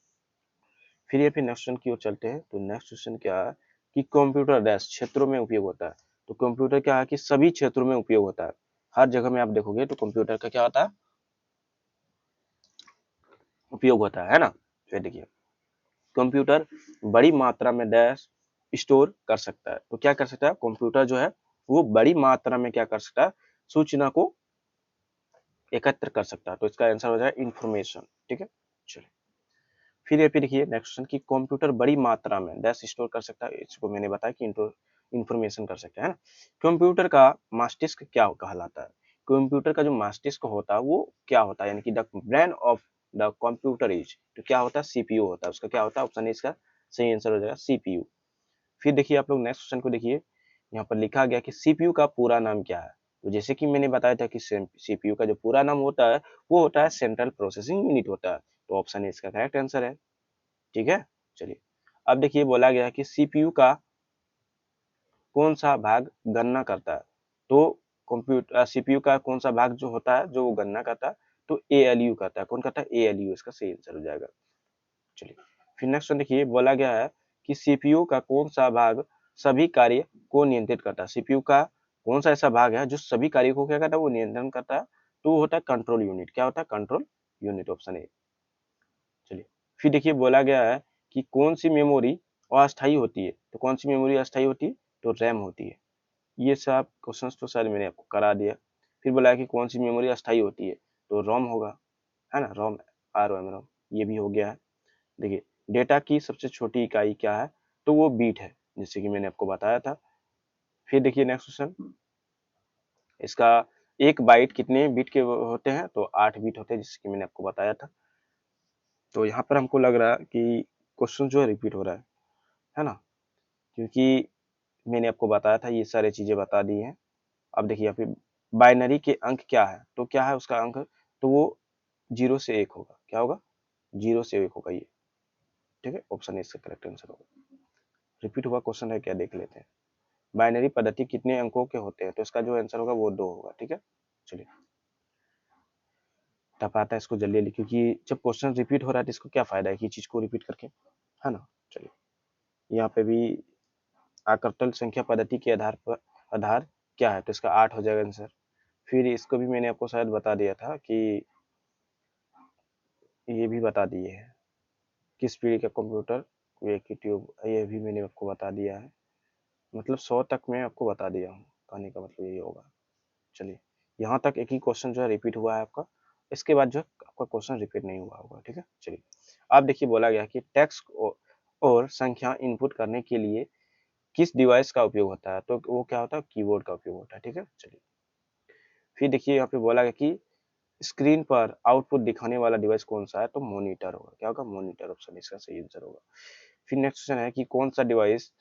फिर ये फिर नेक्स्ट क्वेश्चन की ओर चलते हैं। तो नेक्स्ट क्वेश्चन क्या है कि कंप्यूटर डैश क्षेत्रों में उपयोग होता है। तो कंप्यूटर क्या है कि सभी क्षेत्रों में उपयोग होता है। हर जगह में आप देखोगे तो कंप्यूटर का क्या होता है, उपयोग होता है ना। फिर देखिए कंप्यूटर बड़ी मात्रा में डैश स्टोर कर सकता है। तो क्या कर सकता है कंप्यूटर जो है वो बड़ी मात्रा में क्या कर सकता है, सूचना को एकत्र कर सकता है। तो इसका आंसर हो जाएगा इंफॉर्मेशन, ठीक है। चलिए फिर ये पे देखिए नेक्स्ट क्वेश्चन की कंप्यूटर बड़ी मात्रा में डैश स्टोर कर सकता है। इसको मैंने बताया कि इंफॉर्मेशन कर सकता है ना। कंप्यूटर का मस्तिष्क क्या कहलाता है। कंप्यूटर का जो मस्तिष्क होता है वो क्या होता है, यानी कि the brain of the computer is, तो क्या होता है, सीपीयू होता है। उसका क्या होता है, ऑप्शन इसका सही आंसर हो जाएगा सीपीयू। फिर देखिए आप लोग नेक्स्ट क्वेश्चन को देखिए, यहाँ पर लिखा गया कि सीपीयू का पूरा नाम क्या है। तो जैसे कि मैंने बताया था कि सीपीयू का जो पूरा नाम होता है वो होता है सेंट्रल प्रोसेसिंग यूनिट होता है। तो ऑप्शन ए इसका करेक्ट आंसर है, ठीक है। चलिए अब देखिए बोला गया है कि सीपीयू का कौन सा भाग गणना करता है। तो कंप्यूटर सीपीयू का कौन सा भाग जो होता है जो वो गणना करता है, तो एएलयू करता है। कौन करता है, एएलयू इसका सही आंसर हो जाएगा। चलिए फिर नेक्स्ट देखिए बोला गया है कि सीपीयू का कौन सा भाग सभी कार्य को नियंत्रित करता है। सीपीयू का कौन सा ऐसा भाग है जो सभी कार्यों को क्या करता है, वो नियंत्रण करता है। तो वो होता है कंट्रोल यूनिट। क्या होता है, कंट्रोल यूनिट, ऑप्शन ए। चलिए फिर देखिए बोला गया है कि कौन सी मेमोरी अस्थायी होती है। तो कौन सी मेमोरी अस्थायी होती है, तो रैम होती है। ये सब क्वेश्चंस तो शायद मैंने आपको करा दिया। फिर बोला है कि कौन सी मेमोरी अस्थायी होती है, तो रोम होगा, है ना, रोम, आर ओ एम रोम, ये भी हो गया है। देखिए डेटा की सबसे छोटी इकाई क्या है, तो वो बीट है, जैसे कि मैंने आपको बताया था। फिर देखिए नेक्स्ट क्वेश्चन इसका एक बाइट कितने बिट के होते हैं, तो 8 बिट होते हैं, जैसे कि मैंने आपको बताया था। तो यहाँ पर हमको लग रहा है कि क्वेश्चन जो है रिपीट हो रहा है ना, क्योंकि मैंने आपको बताया था, ये सारी चीजें बता दी हैं। अब देखिए यहाँ पे बाइनरी के अंक क्या है, तो क्या है उसका अंक, तो वो 0 से 1 होगा। क्या होगा? 0 से 1 होगा ये। ठीक है, ऑप्शन ए इसका करेक्ट आंसर होगा। रिपीट हुआ क्वेश्चन है क्या, देख लेते हैं। बाइनरी पद्धति कितने अंकों के होते हैं, तो इसका जो आंसर होगा वो 2 होगा। ठीक है, चलिए टप आता है इसको जल्दी जल्दी, क्योंकि जब क्वेश्चन रिपीट हो रहा है तो इसको क्या फायदा है कि चीज को रिपीट करके, है ना। चलिए यहाँ पे भी आकर्तल संख्या पद्धति के आधार क्या है, तो इसका 8 हो जाएगा आंसर। फिर इसको भी मैंने आपको शायद बता दिया था कि ये भी बता दिए है, किस पीढ़ी का कंप्यूटर वे की ट्यूब, ये भी मैंने आपको बता दिया है। मतलब 100 तक मैं आपको बता दिया हूँ, कहने का मतलब यही होगा। चलिए यहाँ तक एक ही क्वेश्चन जो है रिपीट हुआ है आपका, इसके बाद जो है आपका क्वेश्चन रिपीट नहीं हुआ होगा। ठीक है, चलिए आप देखिए बोला गया कि टेक्स्ट और संख्या इनपुट करने के लिए किस डिवाइस का उपयोग होता है, तो वो क्या होता है, कीबोर्ड का उपयोग होता है। ठीक है, चलिए फिर देखिए यहाँ पे बोला गया कि स्क्रीन पर आउटपुट दिखाने वाला डिवाइस कौन सा है, तो मॉनिटर होगा। क्या होगा? मॉनिटर, ऑप्शन इसका सही आंसर होगा। फिर नेक्स्ट क्वेश्चन है कि कौन सा डिवाइस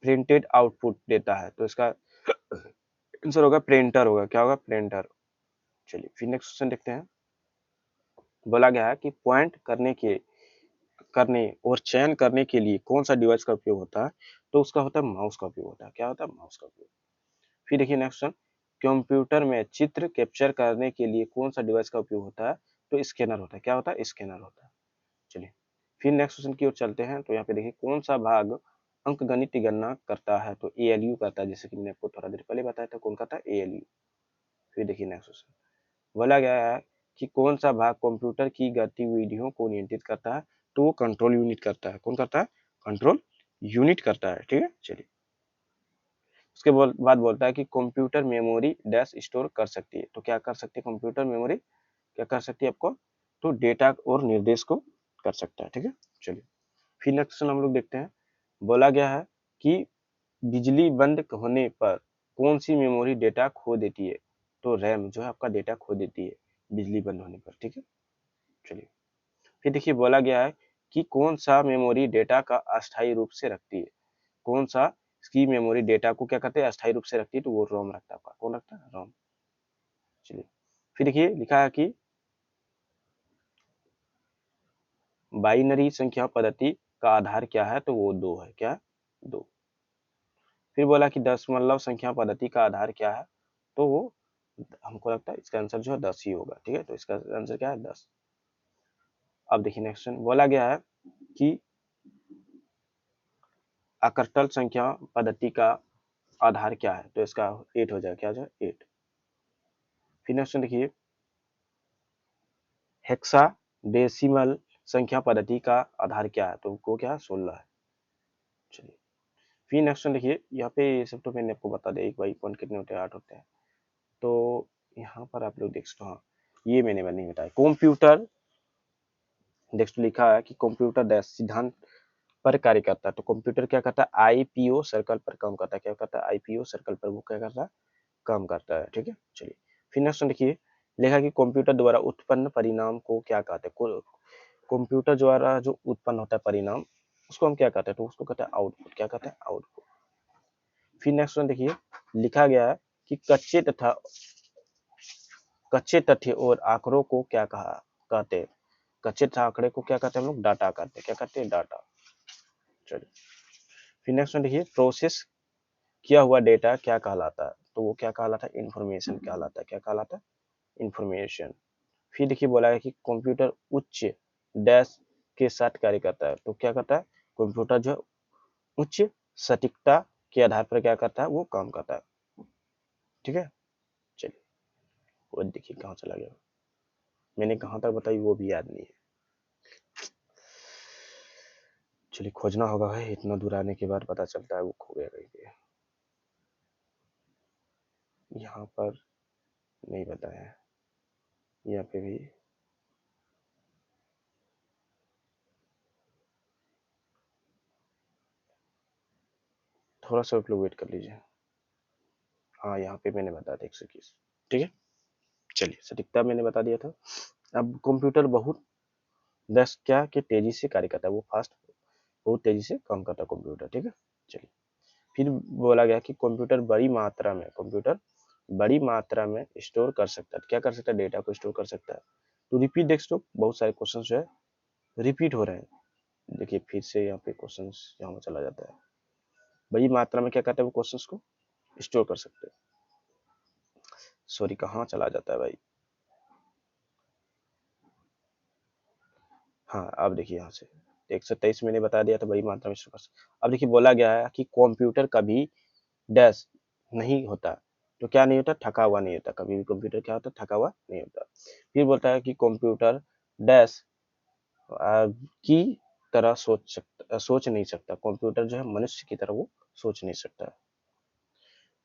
प्रिंटेड आउटपुट देता है, तो इसका आंसर होगा प्रिंटर होगा। क्या होगा? प्रिंटर। चलिए फिर नेक्स्ट क्वेश्चन देखते हैं। बोला गया है कि पॉइंट करने और चयन करने के लिए कौन सा डिवाइस का उपयोग होता है, तो उसका होता है माउस का उपयोग होता है। क्या होता है? माउस का उपयोग। फिर देखिए नेक्स्ट क्वेश्चन, कंप्यूटर में चित्र कैप्चर करने के लिए कौन सा डिवाइस का उपयोग होता है, तो स्कैनर होता है। क्या होता है? स्कैनर होता है। चलिए फिर नेक्स्ट क्वेश्चन की ओर चलते हैं। तो यहाँ पे देखिए कौन सा भाग अंकगणित की गणना करता है, तो एएलयू करता है, जैसे कि मैंने आपको थोड़ा देर पहले बताया था, कौन करता है? एएलयू। फिर देखिए नेक्स्ट क्वेश्चन, बोला गया है कि कौन सा भाग कंप्यूटर की गतिविधियों को नियंत्रित करता है, तो वो कंट्रोल यूनिट करता है। कौन करता है? कंट्रोल यूनिट करता है। ठीक है, चलिए उसके बाद बोलता है कि कंप्यूटर मेमोरी डैश स्टोर कर सकती है, तो क्या कर सकती है कंप्यूटर मेमोरी, क्या कर सकती है आपको, तो डेटा और निर्देश को कर सकता है। ठीक है, चलिए फिर नेक्स्ट क्वेश्चन हम लोग देखते हैं। बोला गया है कि बिजली बंद होने पर कौन सी मेमोरी डेटा खो देती है, तो रैम जो है आपका डेटा खो देती है बिजली बंद होने पर। ठीक है, चलिए फिर देखिए बोला गया है कि कौन सा मेमोरी डेटा का अस्थायी रूप से रखती है, कौन सा इसकी मेमोरी डेटा को क्या करते हैं, अस्थायी रूप से रखती है, तो वो रोम रखता है आपका। कौन रखता है? रोम। चलिए फिर देखिए लिखा है कि बाइनरी संख्या पद्धति का आधार क्या है, तो वो 2 है। क्या है? 2। फिर बोला कि दशमलव संख्या पद्धति का आधार क्या है, तो वो हमको लगता है इसका आंसर जो है 10 ही होगा। ठीक है, तो इसका आंसर क्या है? 10। अब देखिए नेक्स्ट क्वेश्चन, बोला गया है कि अकर्टल संख्या पद्धति का आधार क्या है, तो इसका 8 हो जाएगा। क्या हो जाएगा? 8। फिर नेक्स्ट देखिए हेक्साडेसिमल संख्या पद्धति का आधार क्या है, तो वो क्या है? 16 है। चलिए फिर नेक्स्ट देखिए, यहाँ पे ये सब तो मैंने आपको बता दिया, 1/1 कितने होते हैं? 8 होते हैं। तो यहाँ पर आप लोग देख सकते हो, हाँ ये मैंने नहीं बताया। कंप्यूटर नेक्स्ट लिखा है कि कंप्यूटर डैश सिद्धांत पर कार्य करता है, तो कंप्यूटर क्या करता है? आईपीओ सर्कल पर काम करता है। क्या करता है? आईपीओ सर्कल पर वो क्या करता है? काम करता है। ठीक है, चलिए फिर नेक्स्ट देखिए लिखा कि कंप्यूटर द्वारा उत्पन्न परिणाम को क्या कहते हैं, कंप्यूटर द्वारा जो उत्पन्न होता है परिणाम, उसको हम क्या कहते हैं, तो उसको कहते हैं आउटपुट। क्या कहते हैं? आउटपुट। फिर नेक्स्ट देखिए लिखा गया है कि कच्चे तथ्य और आंकड़ों को क्या कहते हैं, कच्चे तथा आंकड़े को क्या कहते हैं हम लोग? डाटा कहते हैं। क्या कहते हैं? डाटा। चलिए फिर नेक्स्ट देखिए प्रोसेस किया हुआ डेटा क्या कहलाता है, तो वो क्या कहलाता है? इंफॉर्मेशन कहलाता है। क्या कहलाता है? इंफॉर्मेशन। फिर देखिए बोला है कि कंप्यूटर उच्च डैश के साथ कार्य करता है, तो क्या करता है? कंप्यूटर जो उच्च सटीकता के आधार पर क्या करता है? वो काम करता है। ठीक है, चलिए वो देखिए कहाँ चला गया, मैंने कहाँ तक बताई वो भी याद नहीं है। चलिए खोजना होगा भाई, इतना दूर आने के बाद पता चलता है वो खो गया कहीं पे। यहाँ पर नहीं बताया, यहाँ पे भी थोड़ा सा आप लोग वेट कर लीजिए। हाँ यहाँ पे मैंने बताया था 121। ठीक है, चलिए सटीकता मैंने बता दिया था। अब कंप्यूटर बहुत दस क्या कि तेजी से कार्य करता है, वो फास्ट बहुत तेजी से काम करता है कंप्यूटर। ठीक है, चलिए फिर बोला गया कि कंप्यूटर बड़ी मात्रा में स्टोर कर सकता है। क्या कर सकता है? डेटा को स्टोर कर सकता है। तो रिपीट डेस्कटॉप, बहुत सारे क्वेश्चन जो है रिपीट हो रहे हैं। देखिए फिर से यहाँ पे क्वेश्चन यहाँ में चला जाता है। बड़ी मात्रा में क्या करते हैं वो क्वेश्चंस को स्टोर कर सकते हैं। सॉरी कहाँ चला जाता है भाई। हाँ अब देखिए यहाँ से 123 मैंने बता दिया था बड़ी मात्रा में स्टोर कर सकते। अब देखिए बोला गया है कि कंप्यूटर कभी डैश नहीं होता। तो क्या नहीं होता? थका हुआ नहीं होता। कभी भी कंप्यूटर क्या होता? थका हुआ नहीं होता। फिर बोलता है कि कंप्यूटर डैश की तरह सोच नहीं सकता। कंप्यूटर जो है मनुष्य की तरह वो सोच नहीं सकता।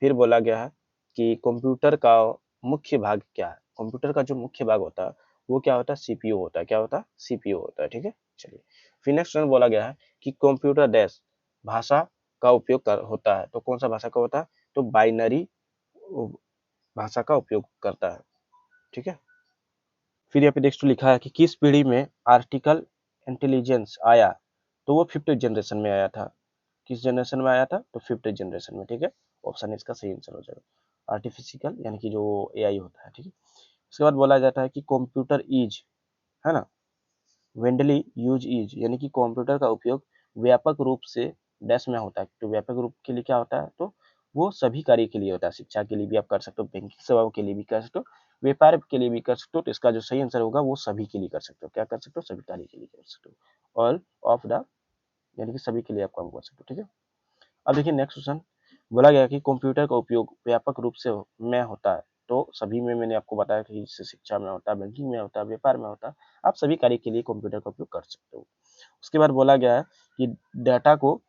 फिर बोला गया है कि कंप्यूटर का मुख्य भाग क्या है? कंप्यूटर का जो मुख्य भाग होता है वो क्या होता है? सीपीयू होता है। क्या होता है? सीपीयू होता है। ठीक है, चलिए फिर नेक्स्ट वन बोला गया है कि कंप्यूटर डैश भाषा का उपयोग होता है। तो कौन सा भाषा का होता है? तो बाइनरी भाषा का उपयोग करता है। ठीक है, फिर यहाँ पे नेक्स्ट लिखा है कि किस पीढ़ी में आर्टिकल इंटेलिजेंस आया? तो वो फिफ्थ जनरेशन में आया था। किस जनरेशन में आया था? तो फिफ्थ जनरेशन में। ठीक है, ऑप्शन इसका सही आंसर हो जाएगा। आर्टिफिशियल यानी कि जो एआई होता है। ठीक है, उसके बाद बोला जाता है कि कंप्यूटर इज, है ना, वेंडली यूज इज यानी कि कंप्यूटर का उपयोग व्यापक रूप से डैश में होता है। तो व्यापक रूप के लिए क्या होता है? तो वो सभी कार्य के लिए होता है। शिक्षा के लिए भी आप कर सकते हो, बैंकिंग सेवाओं के लिए भी कर सकते हो, व्यापार के लिए भी कर सकते हो। तो इसका जो सही आंसर होगा वो सभी के लिए कर सकते हो। क्या कर सकते हो? सभी कार्य के लिए कर सकते हो। ऑल ऑफ द यानी कि सभी के लिए आप काम कर सकते हो। ठीक है, अब देखिए नेक्स्ट क्वेश्चन बोला गया कि कंप्यूटर का उपयोग व्यापक रूप से में होता है। तो सभी में मैंने आपको बताया कि इससे शिक्षा में होता है, बैंकिंग में होता है, व्यापार में होता है। आप सभी कार्य के लिए कंप्यूटर का उपयोग कर सकते हो। उसके बाद बोला गया है कि डाटा को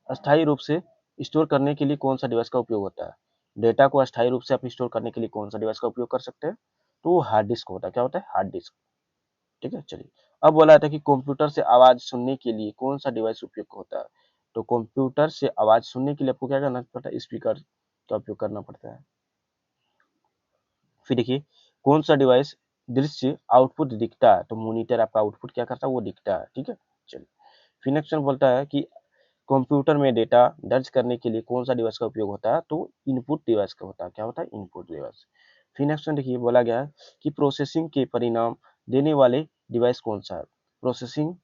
अस्थायी रूप से स्टोर करने के लिए कौन सा डिवाइस का उपयोग होता है? डेटा को अस्थायी रूप से आप स्टोर करने के लिए कौन सा डिवाइस का उपयोग कर सकते हैं? तो वो हार्ड डिस्क होता है। क्या होता है? Hard disk. ठीक है, चलिए अब बोला था कि कंप्यूटर से आवाज सुनने के लिए कौन सा डिवाइस उपयुक्त होता है? तो कंप्यूटर से आवाज सुनने के लिए आपको क्या करना पड़ता है? स्पीकर का उपयोग करना पड़ता है। फिर देखिए कौन सा डिवाइस दृश्य आउटपुट दिखता है? तो मॉनिटर आपका आउटपुट क्या करता है? वो दिखता है। ठीक है, चलिए फिर नेक्स्ट बोलता है कि कंप्यूटर में डेटा दर्ज करने के लिए कौन सा डिवाइस का उपयोग होता है? तो इनपुट डिवाइस का होता है। क्या होता है? Input device. फिर नेक्स्ट देखिए बोला गया है कि प्रोसेसिंग के परिणाम देने वाले डिवाइस कौन सा है? प्रोसेसिंग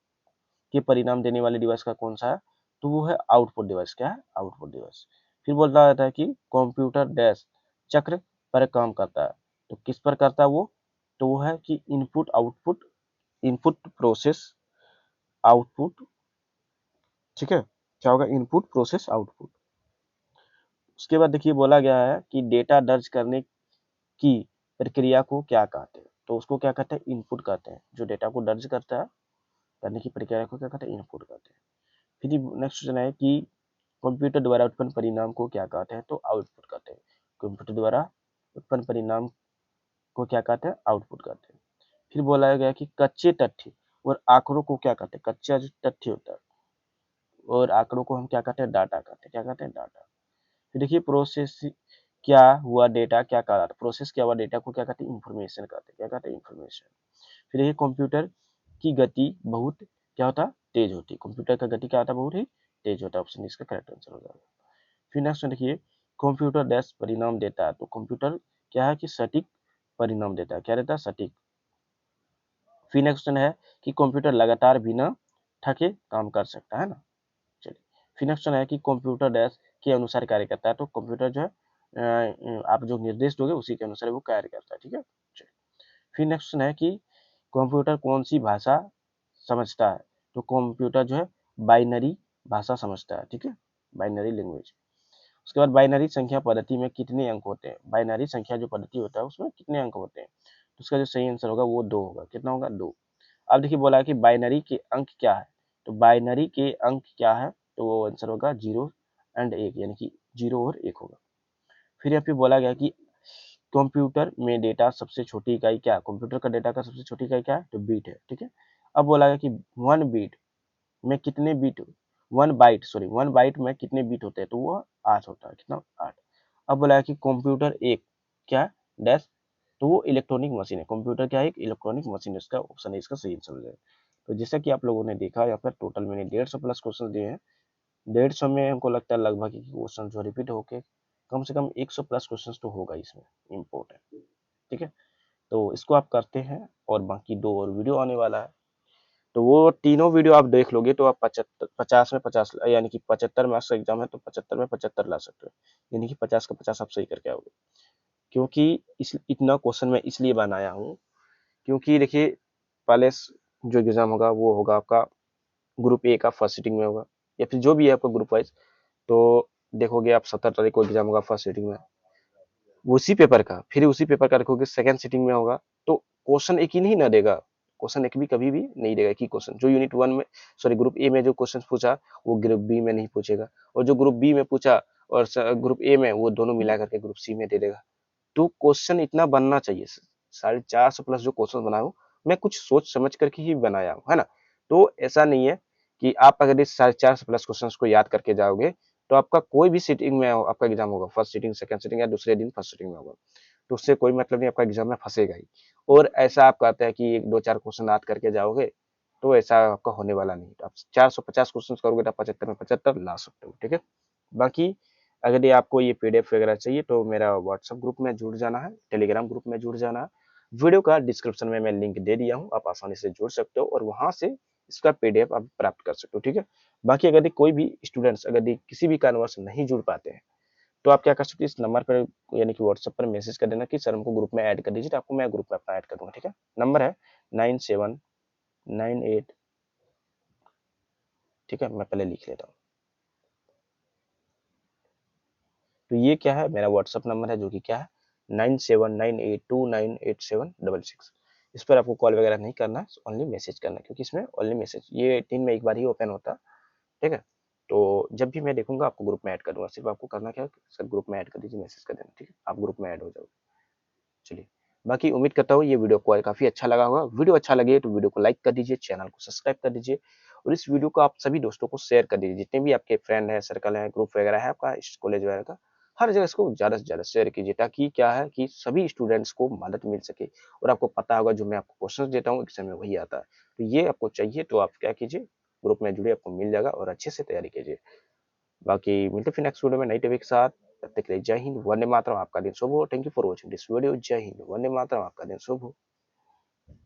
के परिणाम देने वाले डिवाइस का कौन सा है? तो वो है आउटपुट डिवाइस। क्या है? Output device. फिर बोलता रहता है कि कंप्यूटर डैश चक्र पर काम करता है। तो किस पर करता है वो? तो वो है कि input output, input process output. ठीक है, क्या होगा? Input process output. उसके बाद देखिए बोला गया है कि डेटा दर्ज करने की प्रक्रिया को क्या कहते हैं? तो उसको क्या कहते हैं? इनपुट कहते हैं। जो डेटा को दर्ज करता है करने की प्रक्रिया को क्या कहते हैं? इनपुट कहते हैं। फिर नेक्स्ट क्वेश्चन है कि कंप्यूटर द्वारा उत्पन्न परिणाम को क्या कहते हैं? तो आउटपुट कहते हैं। कंप्यूटर द्वारा उत्पन्न परिणाम को क्या कहते हैं? आउटपुट कहते हैं। फिर बोला गया कि कच्चे तथ्य और आंकड़ों को क्या कहते हैं? कच्चा जो तथ्य होता है और आंकड़ों को हम क्या कहते हैं? डाटा कहते हैं। क्या कहते हैं? डाटा। फिर देखिए प्रोसेस क्या हुआ डेटा क्या कहा जाता है? प्रोसेस क्या हुआ डेटा को क्या कहते हैं? इंफॉर्मेशन कहते हैं। क्या कहते हैं? इंफॉर्मेशन। फिर देखिए कंप्यूटर की गति बहुत क्या होता है? तेज होती है। कंप्यूटर का गति क्या होता है? बहुत ही तेज होता है। ऑप्शन इसका करेक्ट आंसर हो जाएगा। फिर नेक्स्ट देखिए कंप्यूटर डैश परिणाम देता है। तो कंप्यूटर क्या है कि सटीक परिणाम देता है। क्या देता है? सटीक। फिर नेक्स्ट क्वेश्चन है कि कंप्यूटर लगातार बिना थके काम कर सकता है ना। चलिए फिर नेक्स्ट क्वेश्चन है कि कंप्यूटर डैश के अनुसार कार्य करता है। तो कंप्यूटर जो है आप जो निर्देश दोगे उसी के अनुसार वो कार्य करता है। ठीक है, चलिए फिर नेक्स्ट क्वेश्चन है कि कंप्यूटर कौन सी भाषा समझता है? तो कंप्यूटर जो है बाइनरी भाषा समझता है। ठीक है, बाइनरी लैंग्वेज। उसके बाद बाइनरी संख्या पद्धति में कितने अंक होते हैं? बाइनरी संख्या जो पद्धति होता है उसमें कितने अंक होते हैं? तो उसका जो सही आंसर होगा वो 2 होगा। कितना होगा? 2। अब देखिए बोला है कि बाइनरी के अंक क्या है? तो बाइनरी के अंक क्या है? तो वो आंसर होगा 0 एंड 1 यानी कि 0 और 1 होगा। फिर यहाँ पे बोला गया कि कंप्यूटर में डेटा सबसे छोटी इकाई क्या है? कंप्यूटर का डेटा का सबसे छोटी इकाई क्या है? तो बीट है। ठीक है, अब बोला गया कि 1 बीट में कितने बीट 1 बाइट सॉरी 1 बाइट में कितने बीट होते हैं? तो वो 8 होता है। कितना? 8। अब बोला है कि कंप्यूटर एक क्या है? डैश, तो वो इलेक्ट्रॉनिक मशीन है। कंप्यूटर क्या है, एक इलेक्ट्रॉनिक मशीन है, इसका ऑप्शन है, इसका सही आंसर हो जाएगा। तो जैसा कि आप लोगों ने देखा यहाँ पर टोटल मैंने 150 प्लस क्वेश्चन दिए हैं। 150 में हमको लगता है लगभग क्वेश्चन जो रिपीट होके कम से कम 100 प्लस क्वेश्चन तो होगा इसमें इम्पोर्टेंट। ठीक है, तो इसको आप करते हैं और बाकी 2 और वीडियो आने वाला है। तो वो तीनों वीडियो आप देख लोगे तो आप 75 50 में 50 यानी कि 75 मार्क्स का एग्जाम है तो 75 में 75 ला सकते हो, यानी कि 50 का 50 आप सही करके आओगे। क्योंकि इस इतना क्वेश्चन मैं इसलिए बनाया हूँ क्योंकि देखिए पहले जो एग्जाम होगा वो होगा आपका ग्रुप ए का फर्स्ट सीटिंग में होगा, या फिर जो भी है आपका ग्रुप वाइज। तो देखोगे आप 17 तारीख को एग्जाम होगा फर्स्ट सीटिंग में, उसी पेपर का फिर उसी पेपर का रखोगे सेकंड सीटिंग में होगा। तो क्वेश्चन एक ही नहीं ना देगा, क्वेश्चन एक भी कभी भी नहीं देगा। एक ही क्वेश्चन जो यूनिट 1 में, सॉरी ग्रुप ए में जो क्वेश्चन पूछा वो ग्रुप बी में नहीं पूछेगा, और जो ग्रुप बी में पूछा और ग्रुप ए में वो दोनों मिला करके ग्रुप सी में दे देगा। तो क्वेश्चन इतना बनना चाहिए, 450 प्लस जो क्वेश्चन बनाया हूँ मैं कुछ सोच समझ करके ही बनाया हूँ, है ना। तो ऐसा नहीं है कि आप अगर इस 450 प्लस क्वेश्चन को याद करके जाओगे तो आपका कोई भी सीटिंग में आपका एग्जाम होगा, फर्स्ट सीटिंग सेकंड सीटिंग या दूसरे दिन फर्स्ट सीटिंग में होगा, तो उससे कोई मतलब नहीं, आपका एग्जाम में फंसेगा ही। और ऐसा आप कहते हैं कि 1 2 4 क्वेश्चन याद करके जाओगे तो ऐसा आपका होने वाला नहीं। तो आप 450 क्वेश्चन करोगे तो 75 में 75 ला सकते हो। ठीक है, बाकी अगर ये आपको ये पीडीएफ वगैरह चाहिए तो मेरा व्हाट्सएप ग्रुप में जुड़ जाना है, टेलीग्राम ग्रुप में जुड़ जाना है। वीडियो का डिस्क्रिप्शन में मैं लिंक दे दिया हूँ, आप आसानी से जुड़ सकते हो और वहां से इसका पीडीएफ आप प्राप्त कर सकते हो। ठीक है, बाकी अगर कोई भी स्टूडेंट्स अगर किसी भी कारणवश नहीं जुड़ पाते हैं तो आप क्या कर सकते हैं, इस नंबर पर यानी कि व्हाट्सएप पर मैसेज कर देना कि सर हमको ग्रुप में ऐड कर दीजिए, तो आपको मैं ग्रुप में अपना ऐड कर दूंगा। ठीक है, नंबर है 9798, ठीक है मैं पहले लिख लेता हूँ। तो ये क्या है, मेरा व्हाट्सअप नंबर है जो कि क्या है 9798298766। इस पर आपको कॉल वगैरह नहीं करना है, ओनली मैसेज करना है, क्योंकि इसमें ओनली मैसेज ये दिन में एक बार ही ओपन होता है। ठीक है, तो जब भी मैं देखूंगा आपको ग्रुप में ऐड कर दूंगा, सिर्फ आपको करना क्या है, सर ग्रुप में ऐड कर दीजिए, मैसेज कर देना। ठीक है, आप ग्रुप में ऐड हो जाओगे। चलिए, बाकी उम्मीद करता हूँ ये वीडियो को काफी अच्छा लगा होगा। वीडियो अच्छा लगे तो वीडियो को लाइक कर दीजिए, चैनल को सब्सक्राइब कर दीजिए और इस वीडियो को आप सभी दोस्तों को शेयर कर दीजिए। जितने भी आपके फ्रेंड है, सर्कल है, ग्रुप वगैरह है आपका कॉलेज वगैरह का, हर जगह इसको ज्यादा से ज्यादा शेयर कीजिए, ताकि क्या है कि सभी स्टूडेंट्स को मदद मिल सके। और आपको पता होगा जो मैं आपको क्वेश्चन देता हूँ एग्जाम में वही आता है, तो ये आपको चाहिए तो आप क्या कीजिए, ग्रुप में जुड़िए, आपको मिल जाएगा और अच्छे से तैयारी कीजिए। बाकी मिलते फिर नेक्स्ट वीडियो में नई टॉपिक के साथ। तब तक के लिए जय हिंद, वंदे मातरम, आपका दिन शुभ हो। Thank you for watching this video. जय हिंद, वंदे मातरम, आपका दिन शुभ हो।